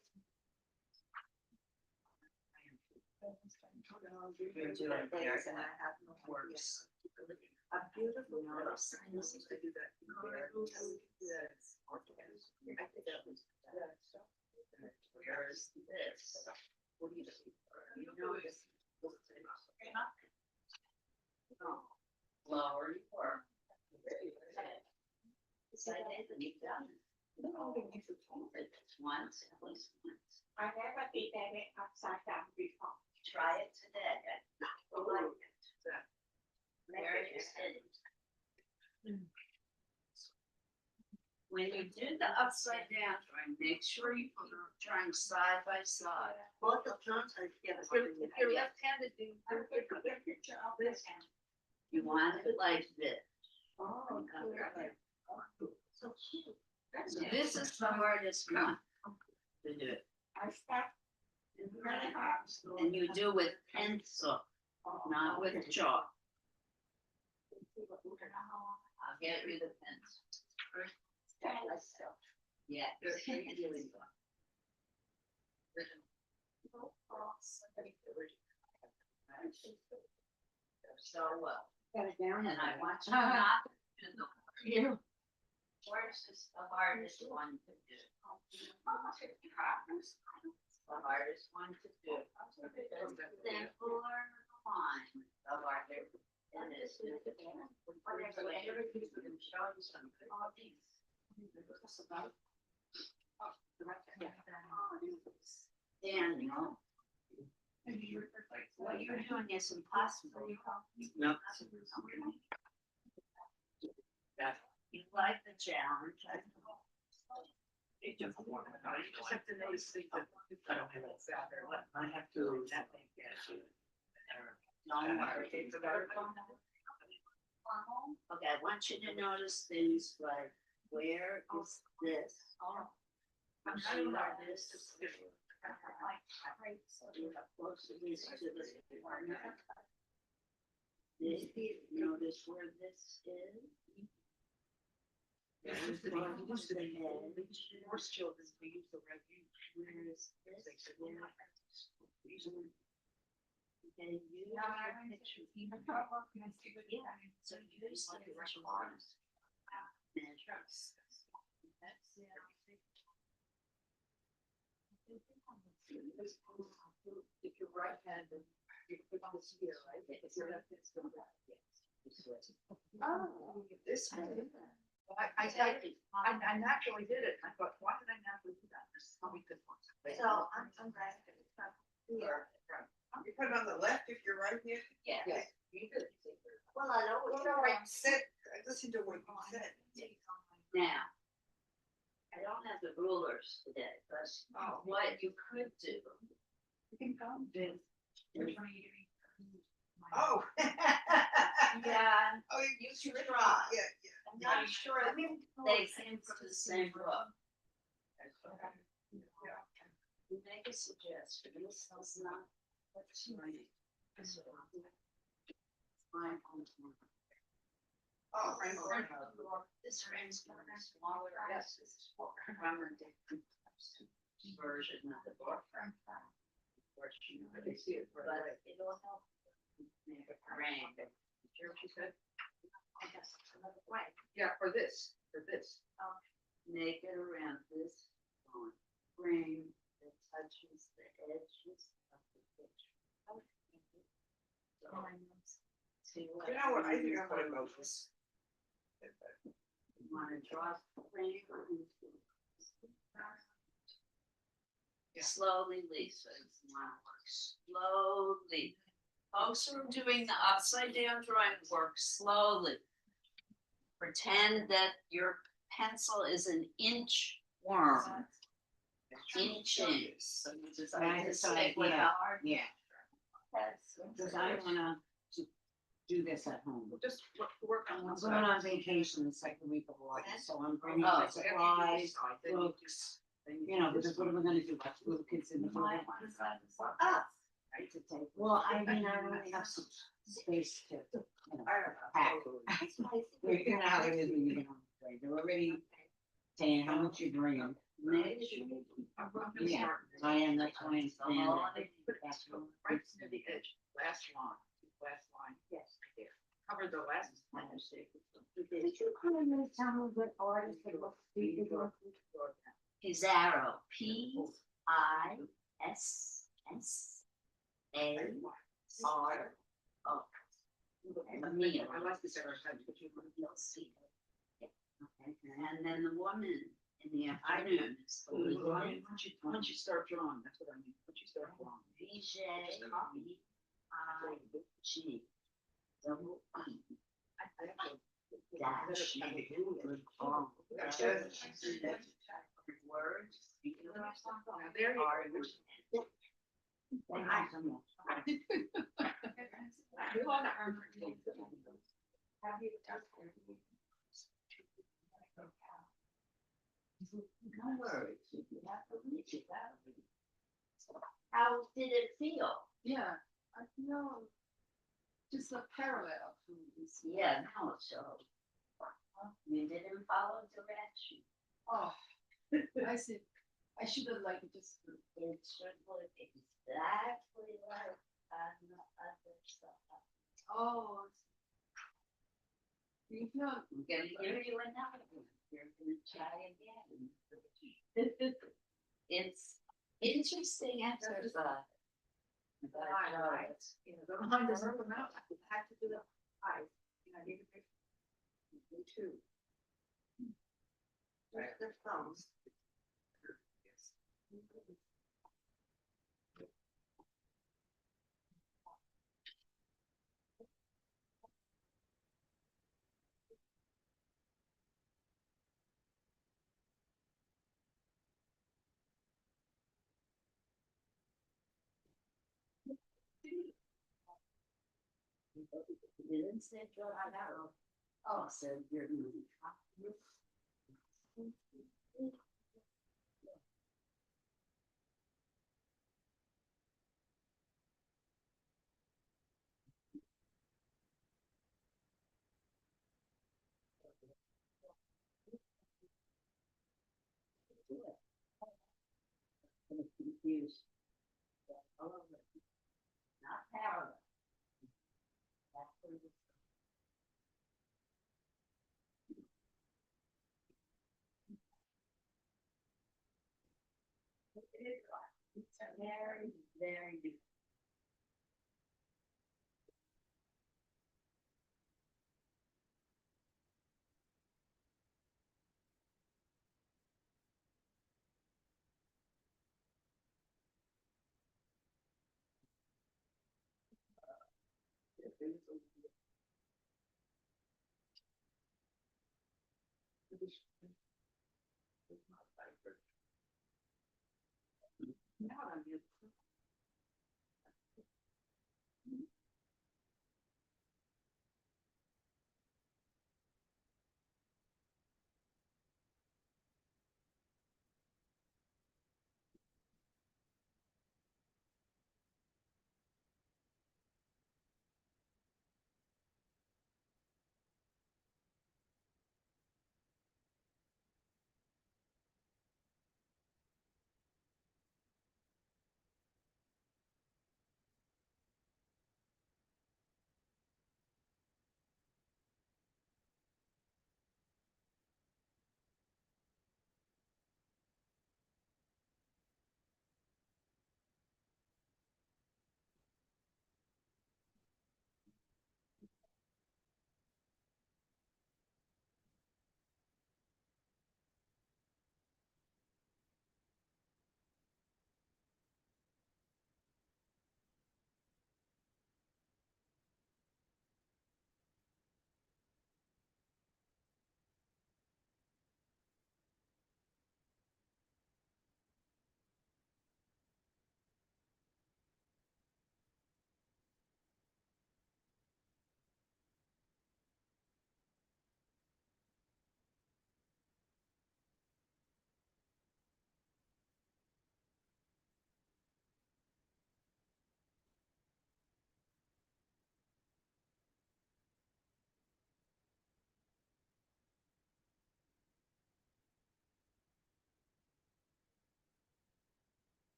A beautiful little sign. This is to do that. Yes. I think that was. Where's this? What do you see? You know this. Lower you are. Once, at least once. I never eat that upside down before. Try it today. There it is. When you do the upside down drawing, make sure you put them drawing side by side. Both of them are together. If you're left-handed, do picture of this hand. You want it like this. Oh, So cute. So this is the hardest one to do. I start really hard. And you do with pencil, not with chalk. I'll get you the pencil. Yeah. So well. Got it down. And I want you not to do the. Worst is the hardest one to do. The hardest one to do. Then fuller line, the hardest. And this is. Show you some. Daniel. What you're doing is impossible. No. You like the challenge. I don't have it. I have to. Don't worry. Okay, I want you to notice things like, where is this? I'm sure this is. How close it is to this corner. Notice where this is. Most children, we use the red. Where is this? Okay, you have a picture. Yeah, so use the original ones. Measures. That's it. If you're right-handed, you put this here, right? If you're left-handed, it's going back. Oh. This way. I naturally did it. I thought, why did I naturally do that? This is how we could. So I'm glad that it's not here. You put it on the left if you're right here? Yeah. Yes, you did. Well, I know what No, you're I said, I listened to what you said. Now, I don't have the rulers today, but what you could do. Oh. Yeah, Oh, you should try. Yeah, I'm not sure, I mean, they came from the same book. Make a suggestion, this is not, what's right. Fine. Oh, right, right. This frame's kind of smaller, yes, this is for grammar version of the book. But it'll help make a frame. Sure, she said. Yeah, for this. Make it around this frame that touches the edges of the picture. See what? You know what, I think I'm gonna go for this. You wanna draw the frame? Yeah. Slowly, Lisa, it's not work slowly. Folks who are doing the upside down drawing, work slowly. Pretend that your pencil is an inch worm. Inching. Nice idea. Yeah. Cause I wanna do this at home. We'll just work on I'm one going side. on vacation the second week of August, so I'm bringing Oh. my supplies, books, you know, because what are we gonna do, watch little kids in the room? Well, I mean, I really have some space to, you know, pack. You know how it is when you get on the train, they're already saying how much you bring them. Yeah, I am, that's why I'm The saying whole that. thing. Right near the edge, last line. Yes. Right there. covered the last time. Did you come in and tell me what artist it was? Pizarro, Pissarro. And Neil. I like this every time, but You'll see it. And then the woman in the afternoon is the lead. once you start drawing, that's what I mean, once you start drawing. VJVIG. Double E. Dash. Words. There you are. How did it feel? Yeah, I know. Just a parallel to this. Yeah, now it shows. You didn't follow direction. Oh, I see. I should have like just. It should look exactly like on the other side. Oh. You know, I'm gonna give you another one. You're gonna try again. It's interesting exercise. right. You know, the line doesn't come out. I had to do the eye. You know, I need to make. Me too. Their thumbs. You didn't say draw it out. Oh, so you're. Confused. Not parallel. It's very, very different. Now I'm just.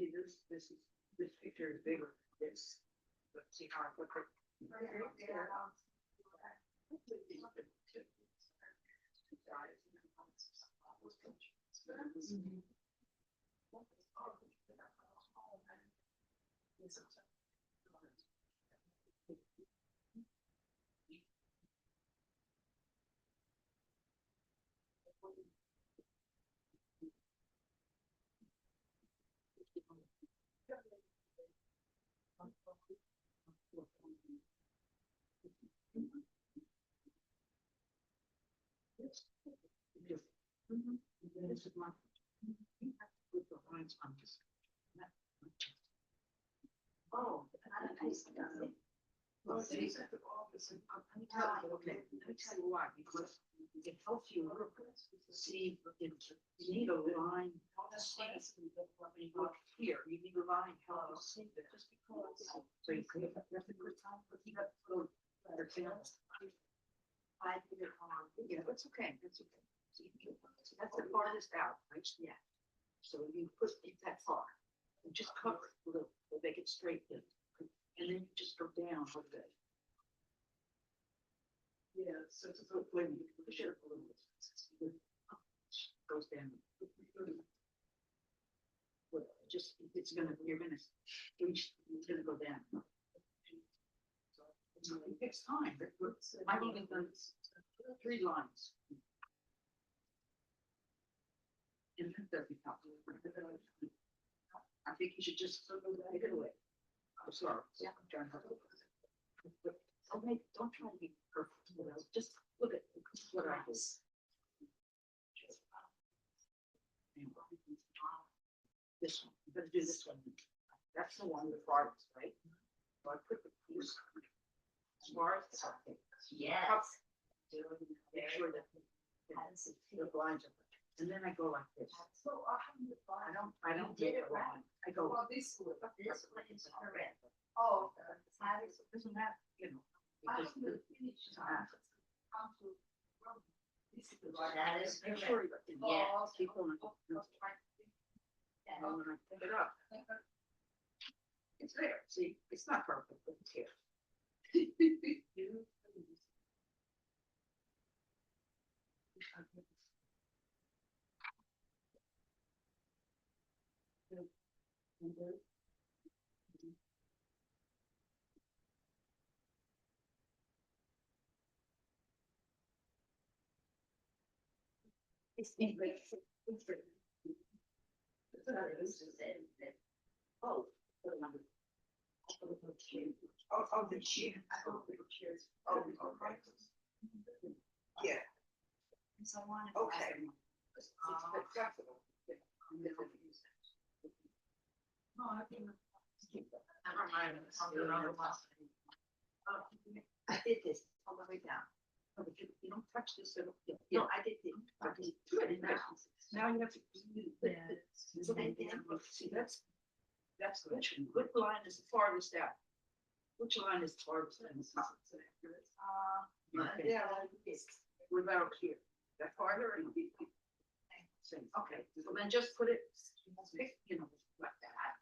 See, this picture is bigger than this. But see how I put it? This is my. With the lines, I'm just. Oh. Well, she's at the office and let me tell you, okay, let me tell you why, because it helps you look, see, you need a line. When you look here, you need a line, help you see that just because. So you could have a good time, but you got to go. For example, I did it on, yeah, that's okay, that's okay. So that's the farthest out, right? Yeah. So you put it that far, and just cover it a little, make it straight then. And then you just go down a bit. Yeah, so it's a when you push it a little bit. Goes down. Well, just, it's gonna, you're gonna, it's gonna go down. So it takes time, but I've only done 3 lines. And that doesn't help. I think you should just throw it away. I'm sorry. Yeah, I'm trying to. Don't try to be perfect, you know, just look at what I was. This one, I'm gonna do this one. That's the one with farthest, right? So I put the piece. As far as something. Yes. Make sure that the blinds are, and then I go like this. I don't did make it a line. I go. Well, this one This one is correct. Oh. Doesn't matter, you know. I because don't know, finish. Come to. This is the right. That is Make correct. sure you Yeah. keep on. And then when I pick it up, it's there. See, it's not perfect, but it's here. Oh. Oh, the cheer. Oh, right. Yeah, So I wanted. okay. It's acceptable. No, I think. Never mind, it's on the other one. I did this all the way down. No, but you don't touch this, it'll. No, I did this. I didn't know. Now you have to. So then, see, that's which line is the farthest out? Which line is the farthest out? Okay. Yeah. What about here? That farther and same, okay, so then just put it, you know, like that.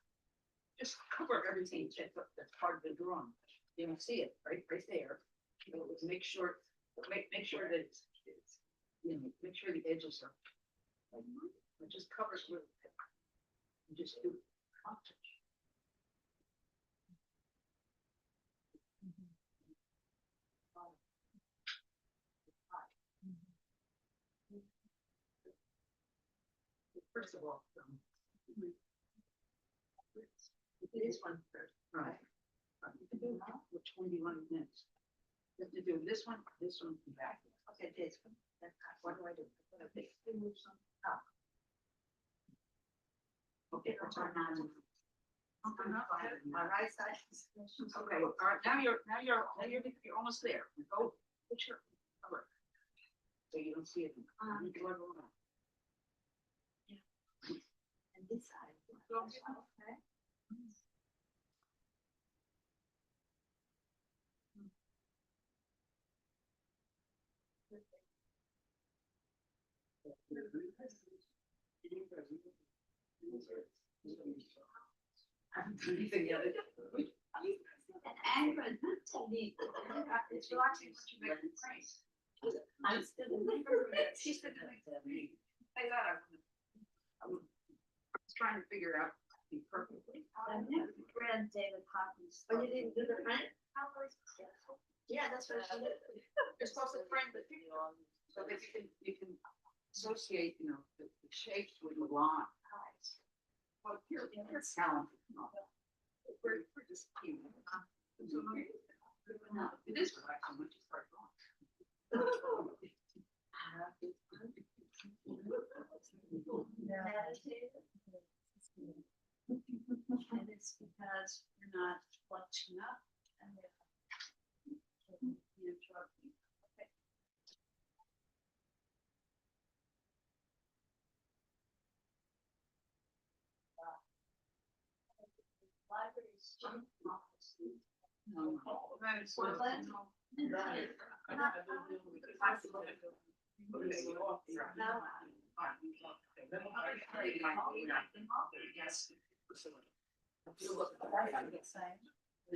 Just cover everything, that's part of the drawing. You don't see it, right there. You know, make sure that it's, you know, make sure the edges are. It just covers with. You just do. First of all, it is one first, right? You can do which one do you want next? You have to do this one, and back. Okay, this one. What do I do? Okay, move some up. Okay, I'll turn on. My right side. Okay, all right, now you're almost there. Go, put your cover. So you don't see it. You can level it up. And this side. Okay. I'm breathing the other. And but not to me. It's relaxing what you make it price. I'm still. She's still doing that. I thought I was trying to figure out the perfectly. I never read David Hopkins. Oh, you didn't do the print? Yeah, that's what she did. You're supposed to print the picture so that you can associate, you know, the shapes with the line. Well, you're talented. We're just, you know. It is relaxing once you start going. And it's because you're not clutching up and you're interrupting. Okay. Libraries.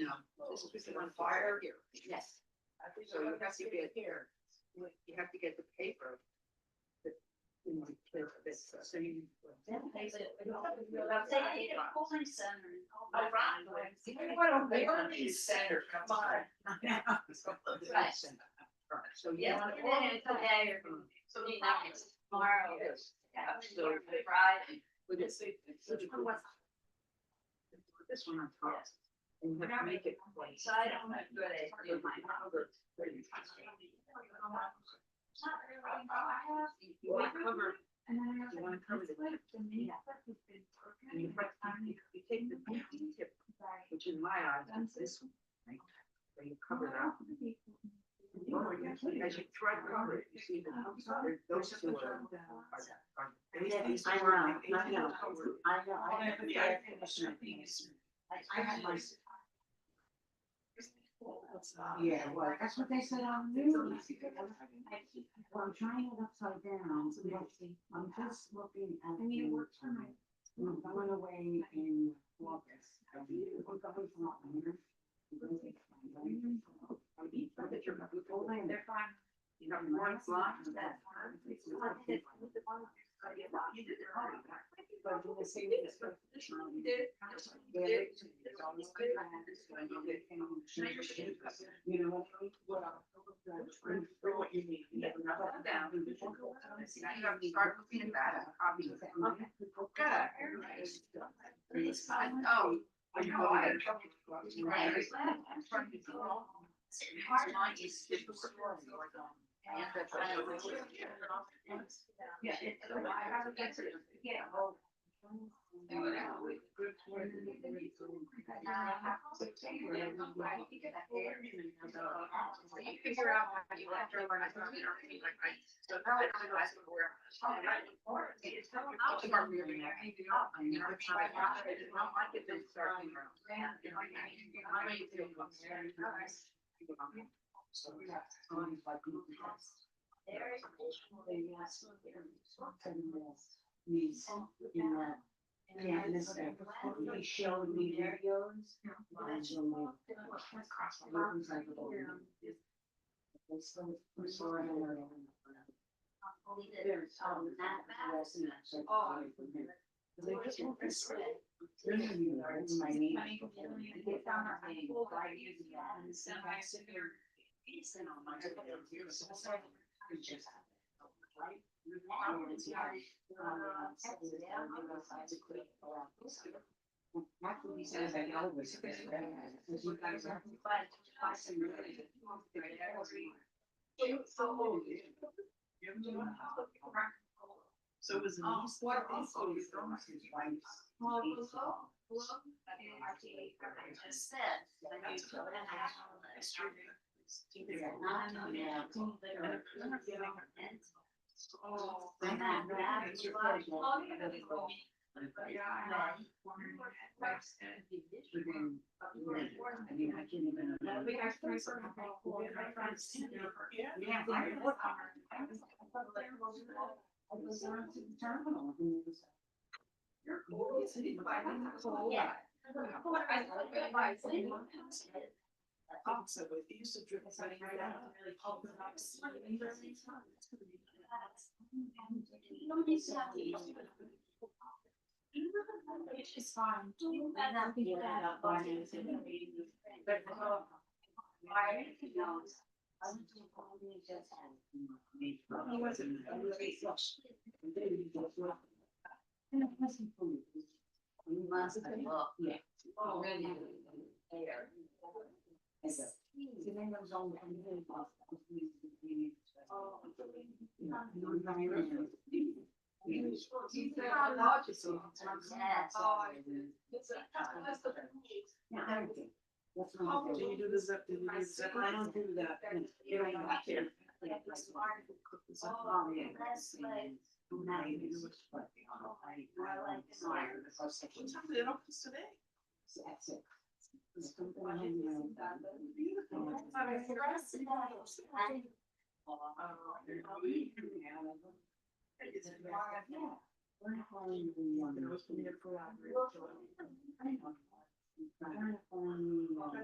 No, this is on fire here. Yes. So you have to get here, you have to get the paper. That, you know, that's, so you. Center, come on. Right. So you Yeah, want today or tomorrow. Yes. Yeah, So Friday. with this one on top. And you have to make it. So I don't have good idea. You want to cover, And then I was you like, want to cover the tip. and then And you take the pointy tip, which in my eyes is this one, right? So you cover that. As you try to cover it, you see that those two are. I know. I had my. Yeah, well, that's what they said on the news. Well, I'm trying it upside down, I'm just looking at. I'm going away in August. I'm going from Atlanta. they're fine. You have one slot. You know what you need. You have to start looking at that. Oh, I know, I had trouble. Yeah, it's, I have to get to, yeah. You figure out how you want to run it. So now I don't know where. I'll start moving there. You know, try to watch it. I don't like it, then start moving around. I may do it once. So that's like. Needs in that. Yeah, and this, he showed me videos. There's, my name. After he says I know this, you guys are. So it was an east. What? His wife's. I just said. Oh, And that, I mean, I can't even. I was on to the terminal. you're cool. Yeah. Also, if you used to drip something right out. Which is fine. He wasn't. You must have looked, yeah. Already. Do you do the zip? Do you do the zip? I don't do that. You don't have to. It opens today. That's it.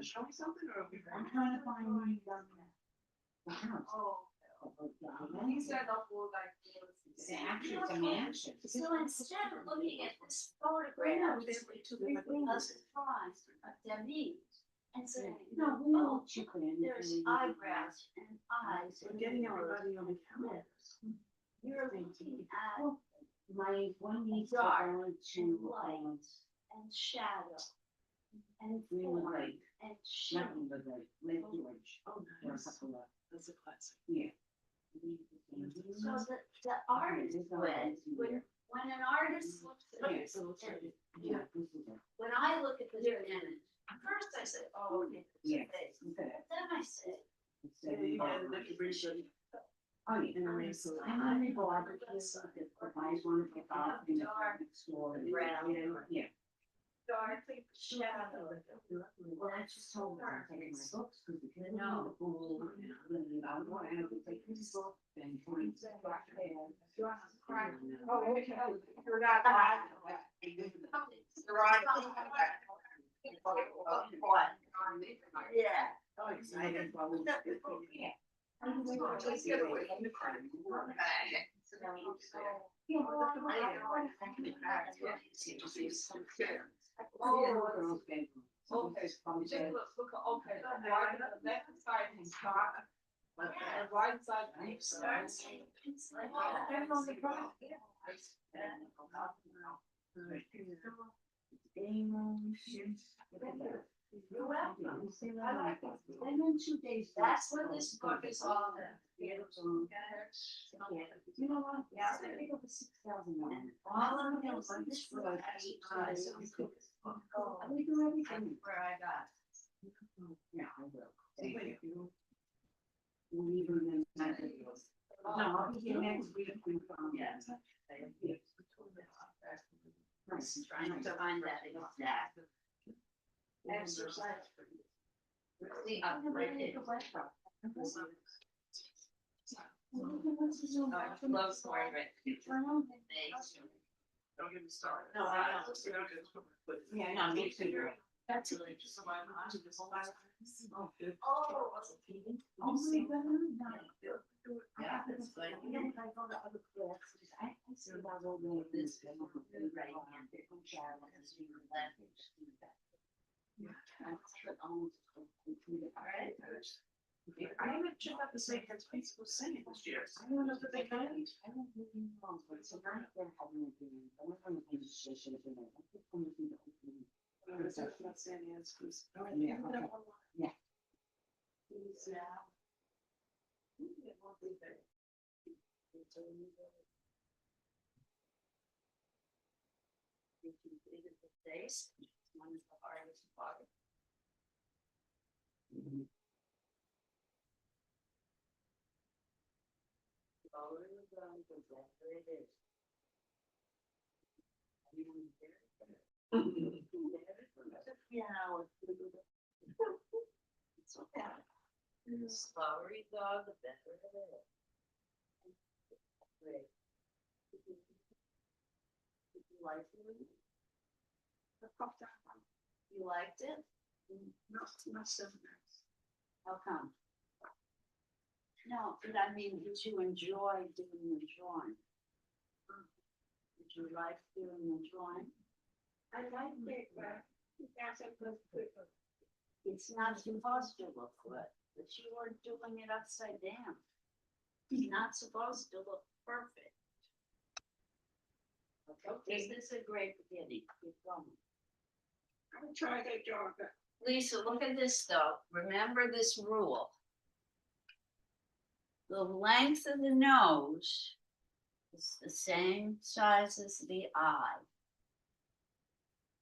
Show me something or? I'm trying to find the house. He said the whole like. It's actually, it's a mansion. So instead of looking at this photograph, we took a surprise of David and saying, No, we oh, all chip in. there's eyebrows and eyes. We're getting everybody on the camera. You're looking at My one niece Dark going and to, light and shadow. and We were like, and she. nothing but like, Lake George. Oh, Or a nice. couple of, That's a classic. yeah. So the artist, when an artist looks at Yeah, it, so it's and like, yeah, this is it. when I look at this image, at first I said, oh, okay, it's a Yeah. face. Okay. Then I said, It's, Yeah, you can, they can bring some. oh, yeah. And I mean, so. And then they go out to kids, if the guys want to get off in the next door. and- Brown. Yeah. dark shadow. Well, I just told her, I'm taking my books, because the kids know the pool, and I want to have to take this book and point it back there. Oh, okay, you're not. Yeah. Oh, excited. Yeah. Just get away from the crime. Game room, You're welcome. I like that. And then 2 days, that's what this book is all about. You know what? Yeah, I think it was 6,000. All of them on this book. We do everything. Where I got. Yeah, I will. Thank you. We'll leave them in. No, I'll be here next week. Yeah. Trying to find that exact. Exercise. See, right there. Love story, right? Don't get me started. No, I don't. Yeah, no, me too. That's really Just so I'm on to this whole life. Oh, good. Oh. Oh, my God. Yeah, that's good. I go to other places. I see about all the this. Right. Alright. I haven't checked out the same as people saying this year. I don't know that they can. I don't really know, but it's a night they're having a game. I don't know if they should have been. I think I'm gonna do the That's not saying it's. Yeah, okay. Yeah. One is the hardest part. Lower the gun, because that's where it is. Yeah. It's okay. The slower you go, the better it is. Great. Did you like it? You liked it? Not 7 minutes. How come? No, but I mean, did you enjoy doing the drawing? Did you like doing the drawing? I like it, but that's a good paper. It's not supposed to look good, but you were doing it upside down. It's not supposed to look perfect. Okay, this is a great beginning. Keep going. I'm trying to draw, but Lisa, look at this though. Remember this rule. The length of the nose is the same size as the eye.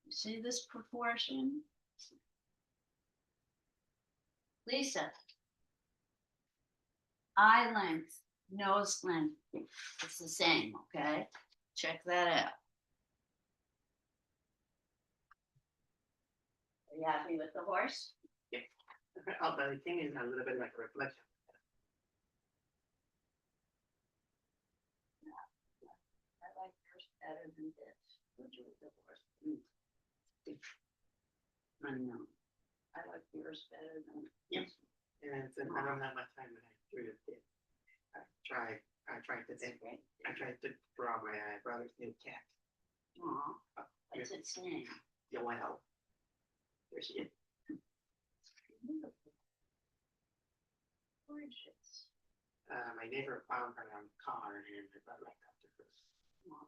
You see this proportion? Lisa. Eye length, nose length, it's the same, okay? Check that out. Are you happy with the horse? Oh, but the thing is a little bit like a reflection. I like yours better than this. Would you with the horse? I know. I like yours better than Yep. this. And since I don't have much time when I drew it, I tried to think, I tried to draw my brother's new cat. Aw, what's its name? Yoel. There she is. Gorgeous. My neighbor found her on a car and I thought like that to her. Aw.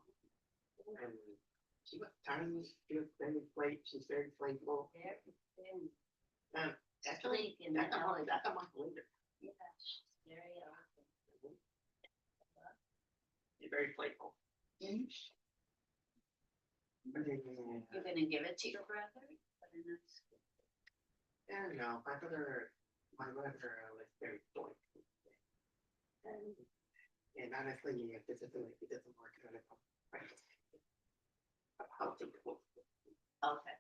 And She was tiny, she was very flake, she's very flakeable. Actually, Flake and that's a month later. Yeah, she's very awesome. She's very playful. You're gonna give it to your brother? I don't know, my brother was very joyful. And honestly, if this is like, it doesn't work out. How to quote. Okay.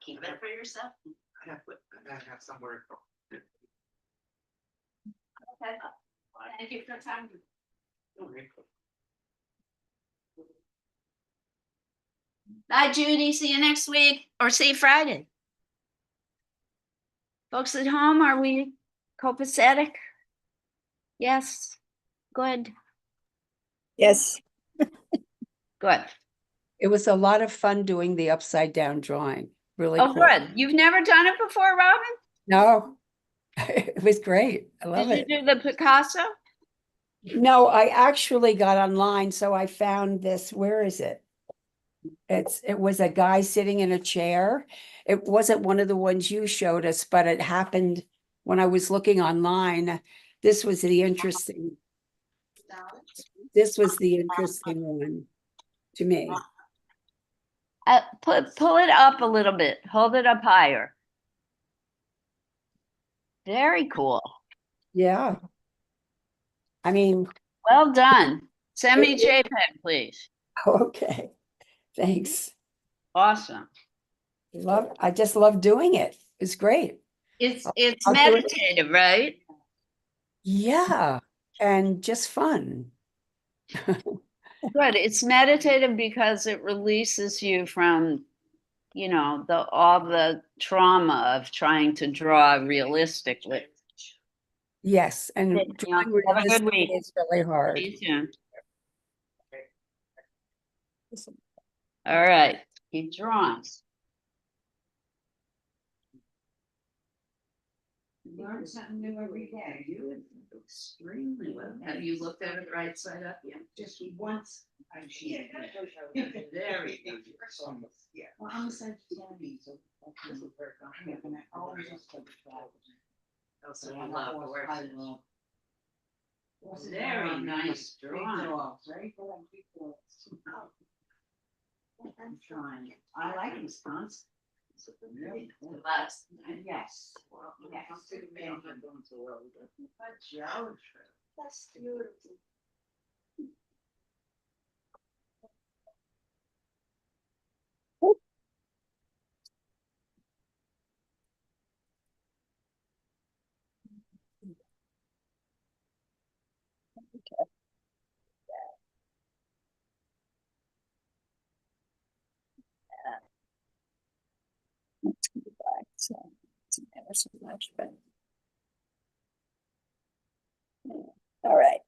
Keep it for yourself. I have somewhere. Okay. Thank you for your time. Bye, Judy. See you next week, or see you Friday. Folks at home, are we copacetic? Yes. Good. Yes, Good. it was a lot of fun doing the upside down drawing. Really Oh, cool. good. You've never done it before, Robin? No, it was great. I love Did it. you do the Picasso? No, I actually got online, so I found this. Where is it? It was a guy sitting in a chair. It wasn't one of the ones you showed us, but it happened when I was looking online. This was the interesting one to me. Pull it up a little bit. Hold it up higher. Very cool. Yeah. I mean, Well done. Send me JPEG, please. okay. Thanks. Awesome. I just love doing it. It's great. It's I'll do it. meditative, right? Yeah. And just fun. Good. It's meditative because it releases you from, all the trauma of trying to draw realistically. Yes. And Yeah, drawing have a good realistically week. is really hard. See you soon. All right. Keep drawing. Learn something new every day. You Extremely well. Have you looked at it right side up yet? just once. I've seen it. Very good. Yeah. Well, I'm a Sagittarius, so. And I always just take flowers. Also, So I I love love horses. I love. Very nice drawing. Very good. Big dogs. I'm trying. I like Wisconsin. Last Yes. Yes. That's beautiful. So it's never so much, but. All right.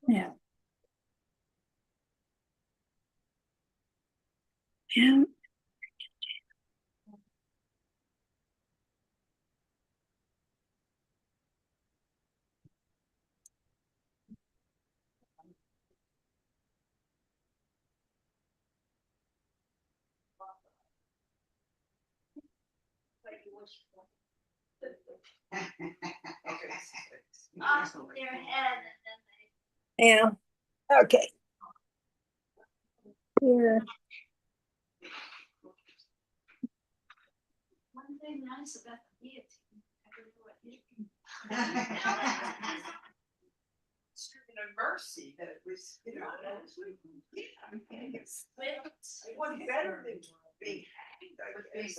Yeah. Yeah. Off their head and then Yeah. Okay. Yeah. one thing nice about the guillotine. I don't know what you. a mercy that it was, you know, that was, yeah, I mean, it's, it was better than being hanged, I guess.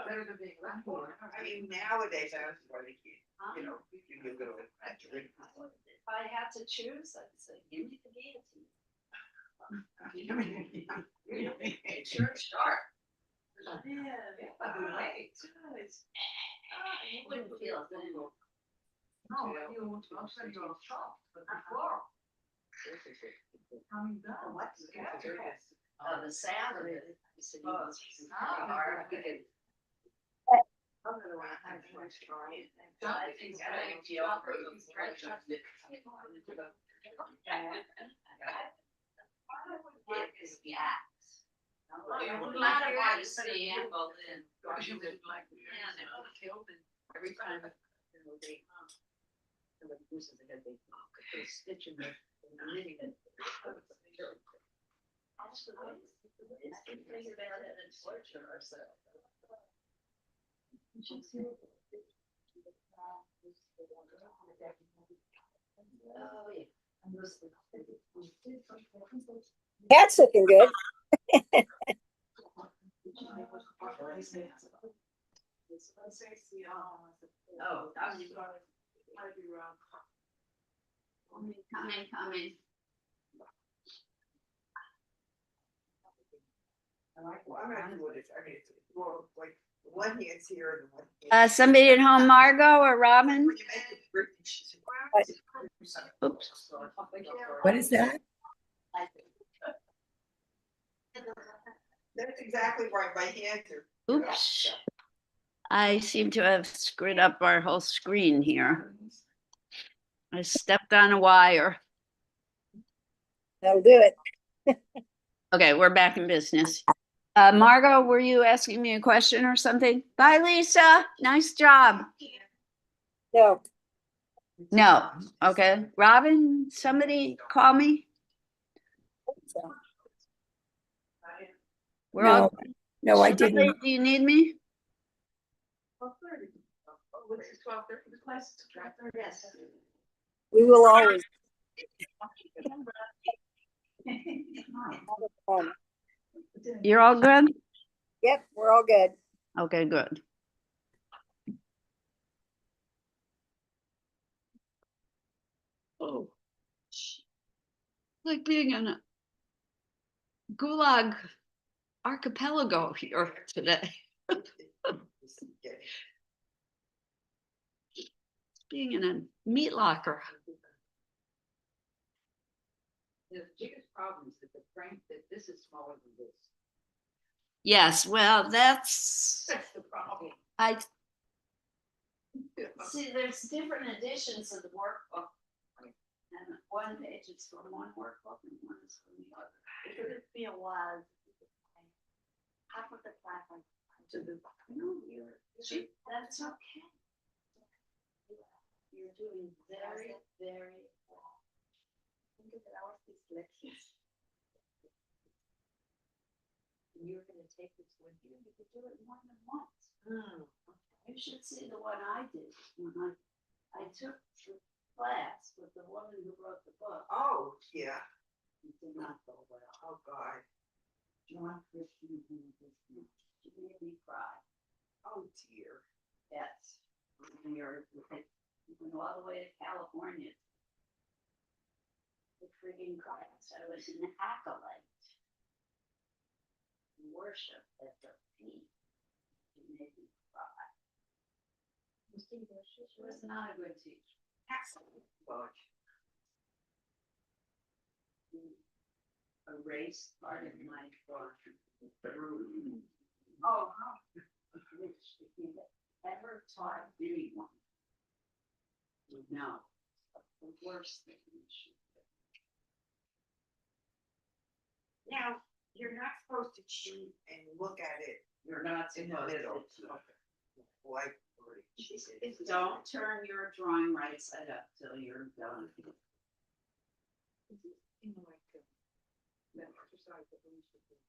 Better than being left. I mean, nowadays, I was like, you know, you can go to. If I had to choose, I'd say, give me the guillotine. Sure, sure. Yeah. Wait. You wouldn't feel a thing. No, you won't, I'll send you a shop, but before. Coming down, what's that? Oh, the sound of it. I said, Oh, it's hard. I'm gonna want to have a try. I think I feel for the stretch of it. Is the axe. No matter what you see, angle in. Every time. They stitch in the knitting. Oh, yeah. That's looking good. Oh, coming. Well, I'm not doing it, I mean, it's more like, one hand's here and one. hand- Somebody at home, Margot or Robin? When you make it pretty, she's- Oops. What is that? That's exactly right, my hands are. Oops. I seem to have screwed up our whole screen here. I stepped on a wire. That'll do it. Okay, we're back in business. Margot, were you asking me a question or something? Bye, Lisa. Nice job. No, No. Okay. Robin, somebody call me? We're all. no, I Shirley, didn't. do you need me? 12:30. Oh, what's it, 12:30? The class is 12:30. Yes. We will always. You're all good? Yep, we're all good. Okay, good. Oh. Like being in a gulag archipelago here today. Being in a meat locker. The biggest problem is that the frame, that this is smaller than this. Yes, well, that's, That's the problem. I, See, there's different editions of the workbook. And one page is from one workbook and one is from the other. It could be a while. Half of the class to the, no, that's okay. You're doing very, very well. Think of it all these lectures. You're gonna take this with you, you could do it more than once. You should see the one I did when I took the class with the woman who wrote the book. Oh, yeah. It did not go well. Oh, God. John Christian and Christian. She made me cry. Oh, dear. Yes. We went all the way to California. The freaking class. I was in Acolyte. Worship at her feet. She made me cry. She was not a good teacher. Excellent. Well, Erased part of my book. oh, Which if you ever taught anyone would know the worst thing you should do. now, you're not supposed to cheat and look at it You're not in the supposed middle. to. Like, Don't turn your drawing right side up till you're done. That exercise that we should do.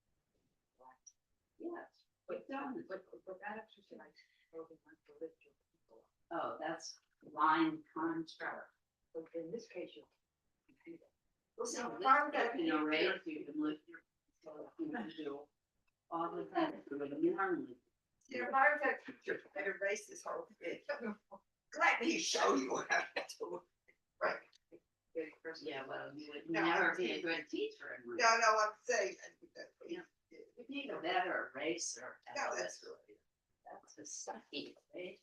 Yes, but done. But that exercise, probably not to lift your people up. Oh, that's line construct. But in this case, you can do that. Well, so Now, this part of that stuff, you know, right, picture- you can look, so you can do all of that, sort of normally. You know, part of that picture, I erased this whole thing. Let me show you how to do it. Right. Yeah, well, you would No, never I'm be a kidding. good teacher in my. No, I'm saying. Yeah. You need a better eraser. No, Alice. that's right. That's a sucky, right?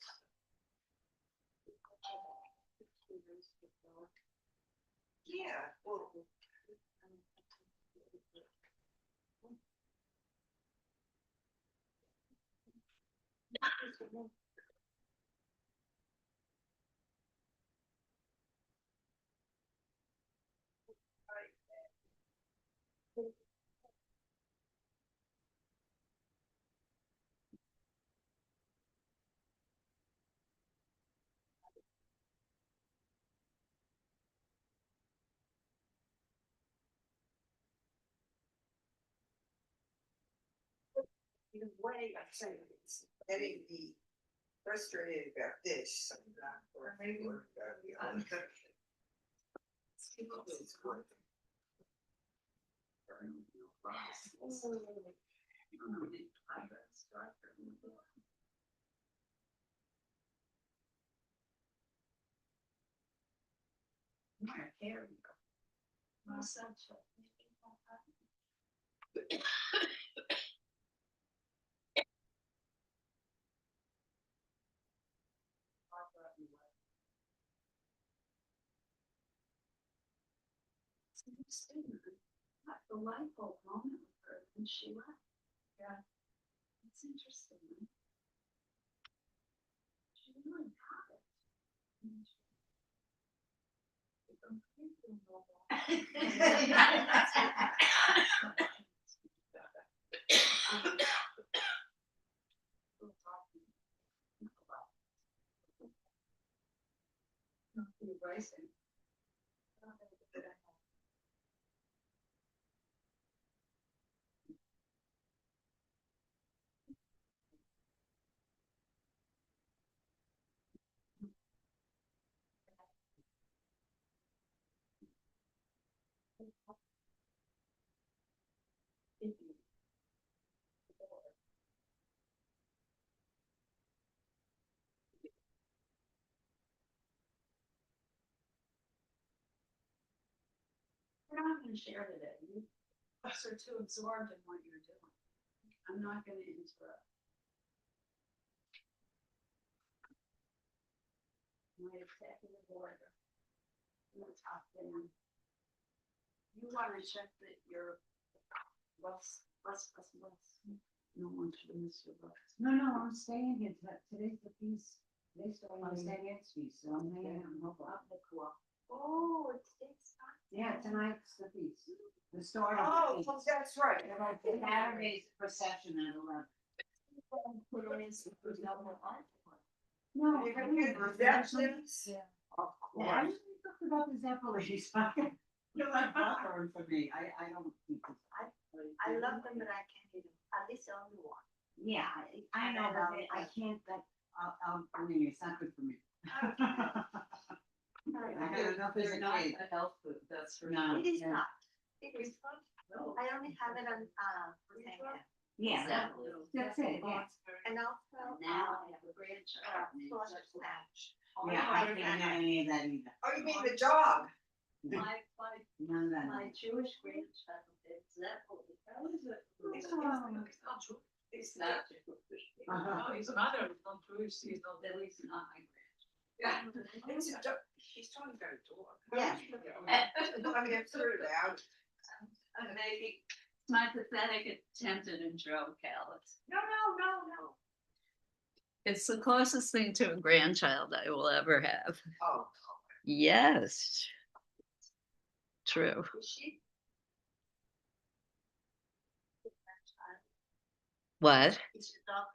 Yeah, well. In a way, I'm saying it's getting me frustrated about this. I'm not worried about the other. It's good. Here we go. Not the light bulb moment with her when she left. Yeah. It's interesting. She really got it. Racing. We're not gonna share today. You are too absorbed in what you're doing. I'm not gonna interrupt. My executive order. I'm gonna talk down. You wanna check that your bus. No one should miss your bus. No, I'm staying here. Today's the feast. I'm staying at feast, so I'm hanging out in Hopewell. Up the cool. Oh, it's not. Yeah, tonight's the feast. The start of Oh, the feast. that's right. Saturday's procession at 11. No, you can get receptions. Of course. Why did we talk about the Zeppelins? You're like buffering for me. I don't think it's. I love them, but I can't eat them. At least the only one. Yeah, I know, but I can't, I mean, it's not good for me. I got enough as They're a not kid. a health food, that's for No. sure. It is yeah. not. It is not. I only have it on, Britannia. Yeah, Exactly. that's it, yeah. And also, Now I have a grandchild. sausage snatch. Yeah, I can't have any of that either. Oh, you mean the dog? My None of that. Jewish grandchild is Zeppelin. How is it? It's not true. It's not Jewish. Uh-huh. No, he's another, he's not Jewish, he's not, at least not my grandchild. It's a dog. She's talking about a dog. Yeah. No, I mean, I've heard it out. I'm making my pathetic attempt at a joke, Alice. No. It's the closest thing to a grandchild I will ever have. Oh. Yes. True. Is she? What? Is your dog?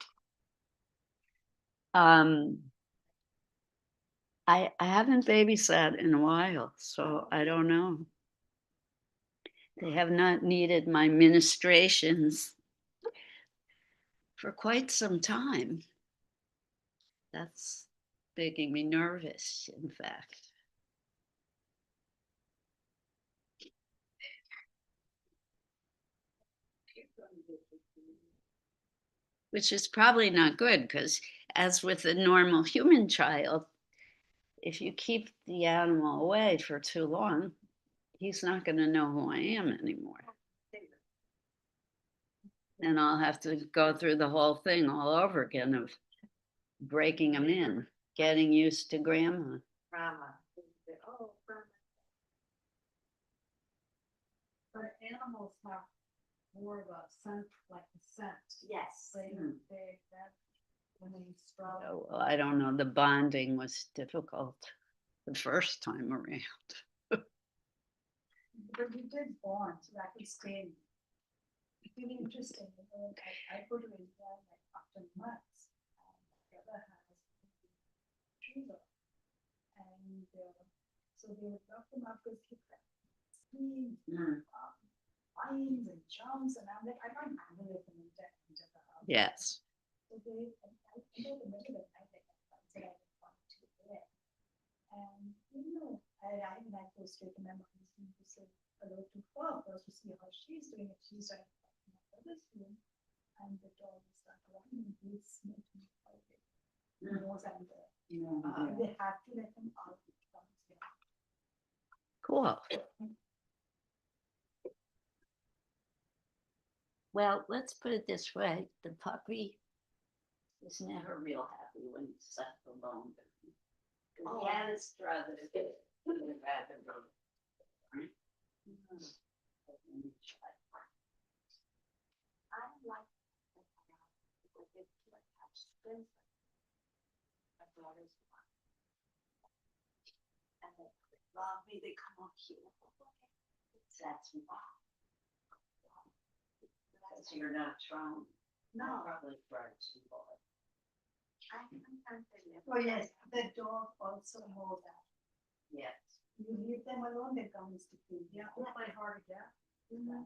I haven't babysat in a while, so I don't know. They have not needed my ministrations for quite some time. That's making me nervous, in fact. Which is probably not good because, as with a normal human child, if you keep the animal away for too long, he's not going to know who I am anymore. And I'll have to go through the whole thing all over again of breaking him in, getting used to grandma. Grandma. Oh, grandma. But animals have more of a scent, like a scent. Yes. That when they struggle. Oh, well, I don't know. The bonding was difficult the first time around. But we did bond, so that could stay. It's really interesting, you know, I go to India like after months, and my brother has fever. And so they would lock them up because he screams, whines and jumps, and I'm like, I can't handle it in the house. Yes. So they, I know the middle of the night, I said I didn't want to bed. And you know, I like to straight to my mom's room to say hello to her, first to see how she's doing. If she's right in my brother's room, and the dog is like running, he's sniffing all day. He knows I'm there. They have to let him out. He comes here. Cool. Well, let's put it this way. The puppy is never real happy when he's left alone. Oh. He has brothers. I like people get too attached to them. My daughter's one. And they love me, they come up here. That's why. So you're not trying. No. Probably tried too hard. I sometimes they live. Oh, yes, the dog also knows that. Yes. You leave them alone, they come to feed. Yeah, play hard, yeah. You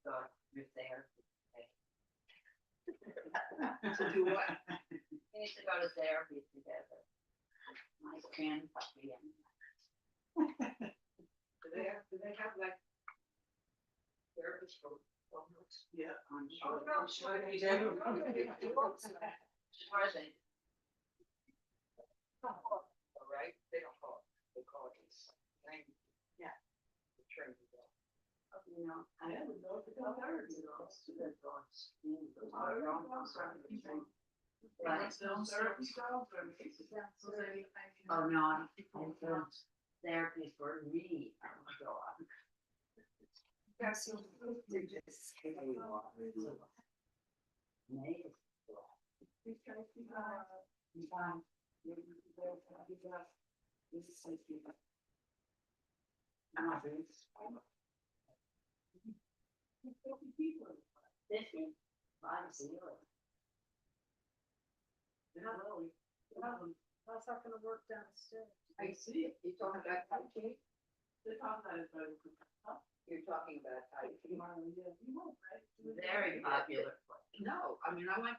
thought you're there. To do what? We need to go to therapy together. My grandpuppy and Do they have like therapists for dogs? Yeah, I'm sure. Oh, no. I'm sure they do. Are they? All right, they don't call it, they call it. Yeah. The trained dog. You know, I haven't known the dog ever do those to their dogs. Right. Therapy dogs or? Oh, no, I don't. Therapy for me. That's so. They just. That's not gonna work downstairs. I see it. You're talking about hiking? They're talking about. You're talking about hiking. Very popular. No, I mean, I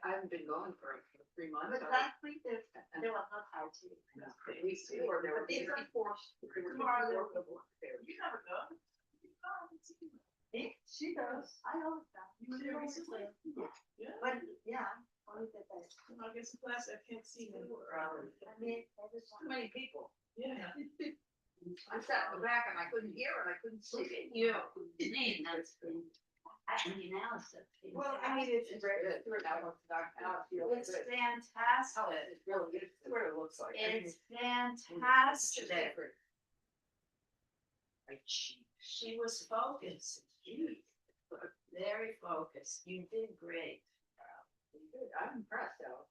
haven't been going for 3 months. But last week there was no hard to. We see where they were. But these before. Tomorrow they're. You never go. She does. I always go. You were there recently? Yeah. But yeah, only that I. I guess the class I can't see them. I mean, every Too many people. Yeah. I sat in the back and I couldn't hear and I couldn't Look see. at you. Name, that's good. I mean, Allison. Well, I mean, it's great. It's It's fantastic. Oh, it's really good. That's what it looks like. It's fantastic. She was focused. Very focused. You did great. I'm impressed, though.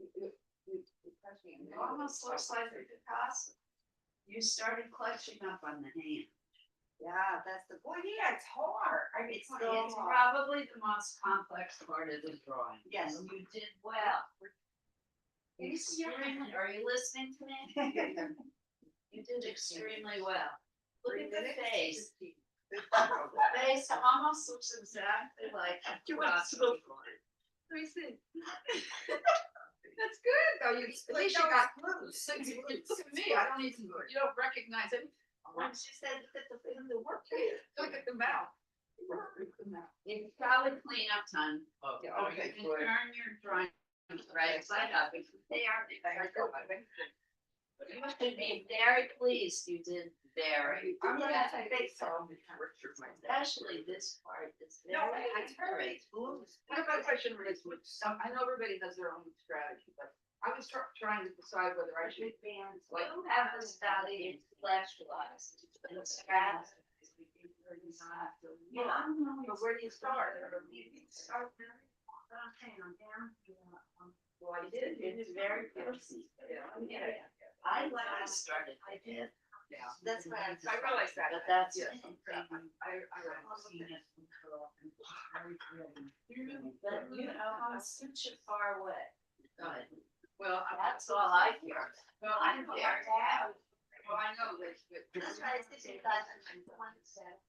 It almost looks like a Picasso. You started clutching up on the hand. Yeah, that's the, well, yeah, it's hard. I mean, it's not It's hard. probably the most complex part of the drawing. Yes. And you did well. Can you see your hand? Are you listening to me? You did extremely well. Look at the face. The face almost looks exactly like a Picasso. Let me see. That's good, though, you, at least you got clues. To me, I don't even, you don't recognize it. She said, look at the work. Look at the mouth. It's probably cleanup time. Yeah, okay, You can good. turn your drawing right side up. They are. You should be very pleased you did very. I'm gonna Yeah, I think so. Especially this part, it's No, very. I heard it. I have a question, Liz, which I know everybody has their own strategy, but I was trying to decide whether I should. Bands, like, who have this valley in flashlights and straps? Yeah, I don't know, but where do you start? Start downtown, down. Well, I did. It's very personal. Yeah. I when I started. I did. Yeah. That's why I realize that. But that's- Yes. I But you know, I'm such a far away. Good. Well, That's all I hear. Well, I know. Well, I know that. That's why I said 2027.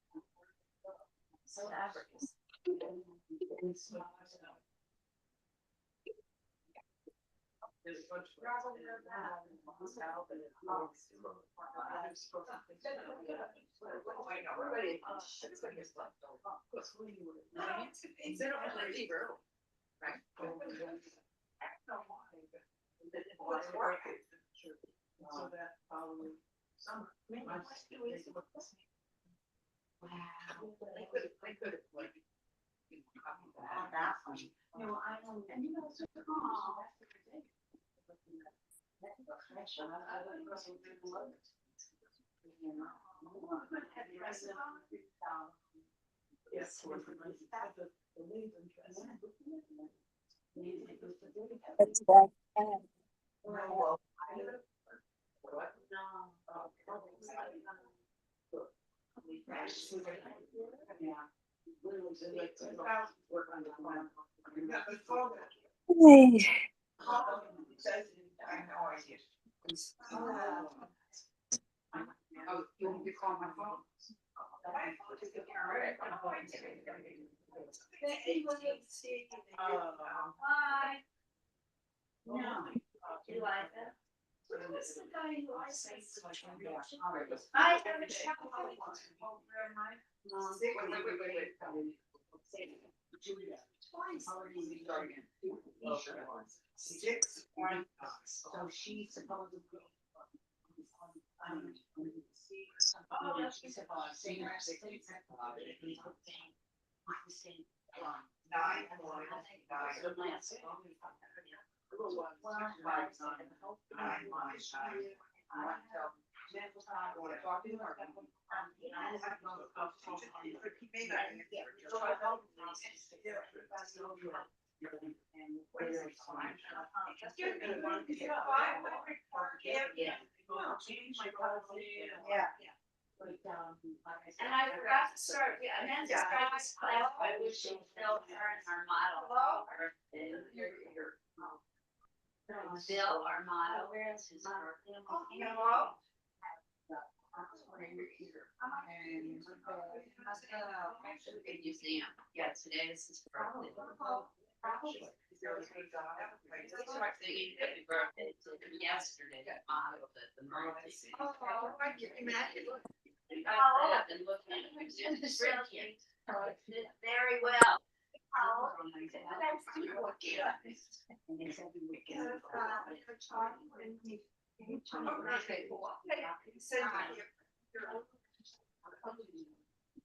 So Africa's. No, I don't. And you know, so, Yes. That's right. Hey, Oh, you want me to call my phone? Hi. No, you like that? This is the guy who I say. I have a shower over in my. So she's supposedly. And I forgot to start, I meant to start this class by wishing Phil Kern our model. Bill, our motto, is his birthday. Big museum. Yeah, today is his birthday. Singing happy birthday to him yesterday, that motto that the Murphys. I've been looking at it. It's brilliant. Did very well.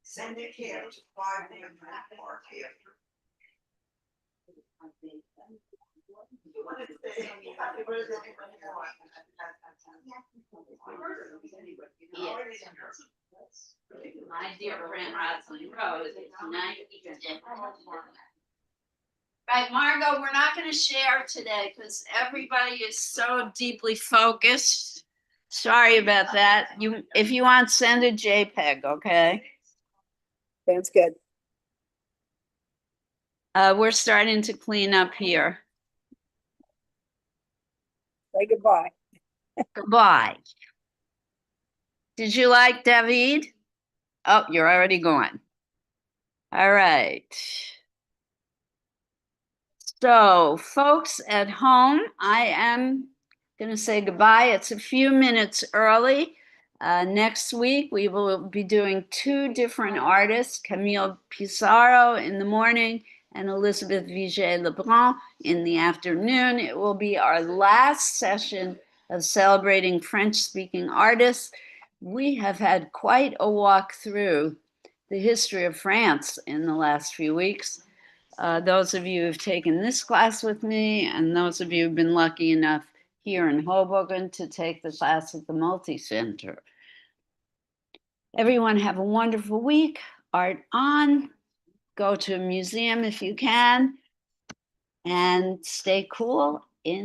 Send it here to 5 Park here. My dear friend Rosalind Rose, it's nice to. Right, Margot, we're not gonna share today because everybody is so deeply focused. Sorry about that. If you want, send a JPEG, okay? sounds good. We're starting to clean up here. Say goodbye. Goodbye. Did you like David? Oh, you're already gone. All right. So, folks at home, I am going to say goodbye. It's a few minutes early. Next week, we will be doing two different artists, Camille Pissarro in the morning and Elizabeth Vigée-Lebrun in the afternoon. It will be our last session of celebrating French-speaking artists. We have had quite a walk through the history of France in the last few weeks. Those of you who've taken this class with me, and those of you who've been lucky enough here in Hoboken to take the class at the Multi-Center. Everyone have a wonderful week. Art on. Go to a museum if you can. And stay cool in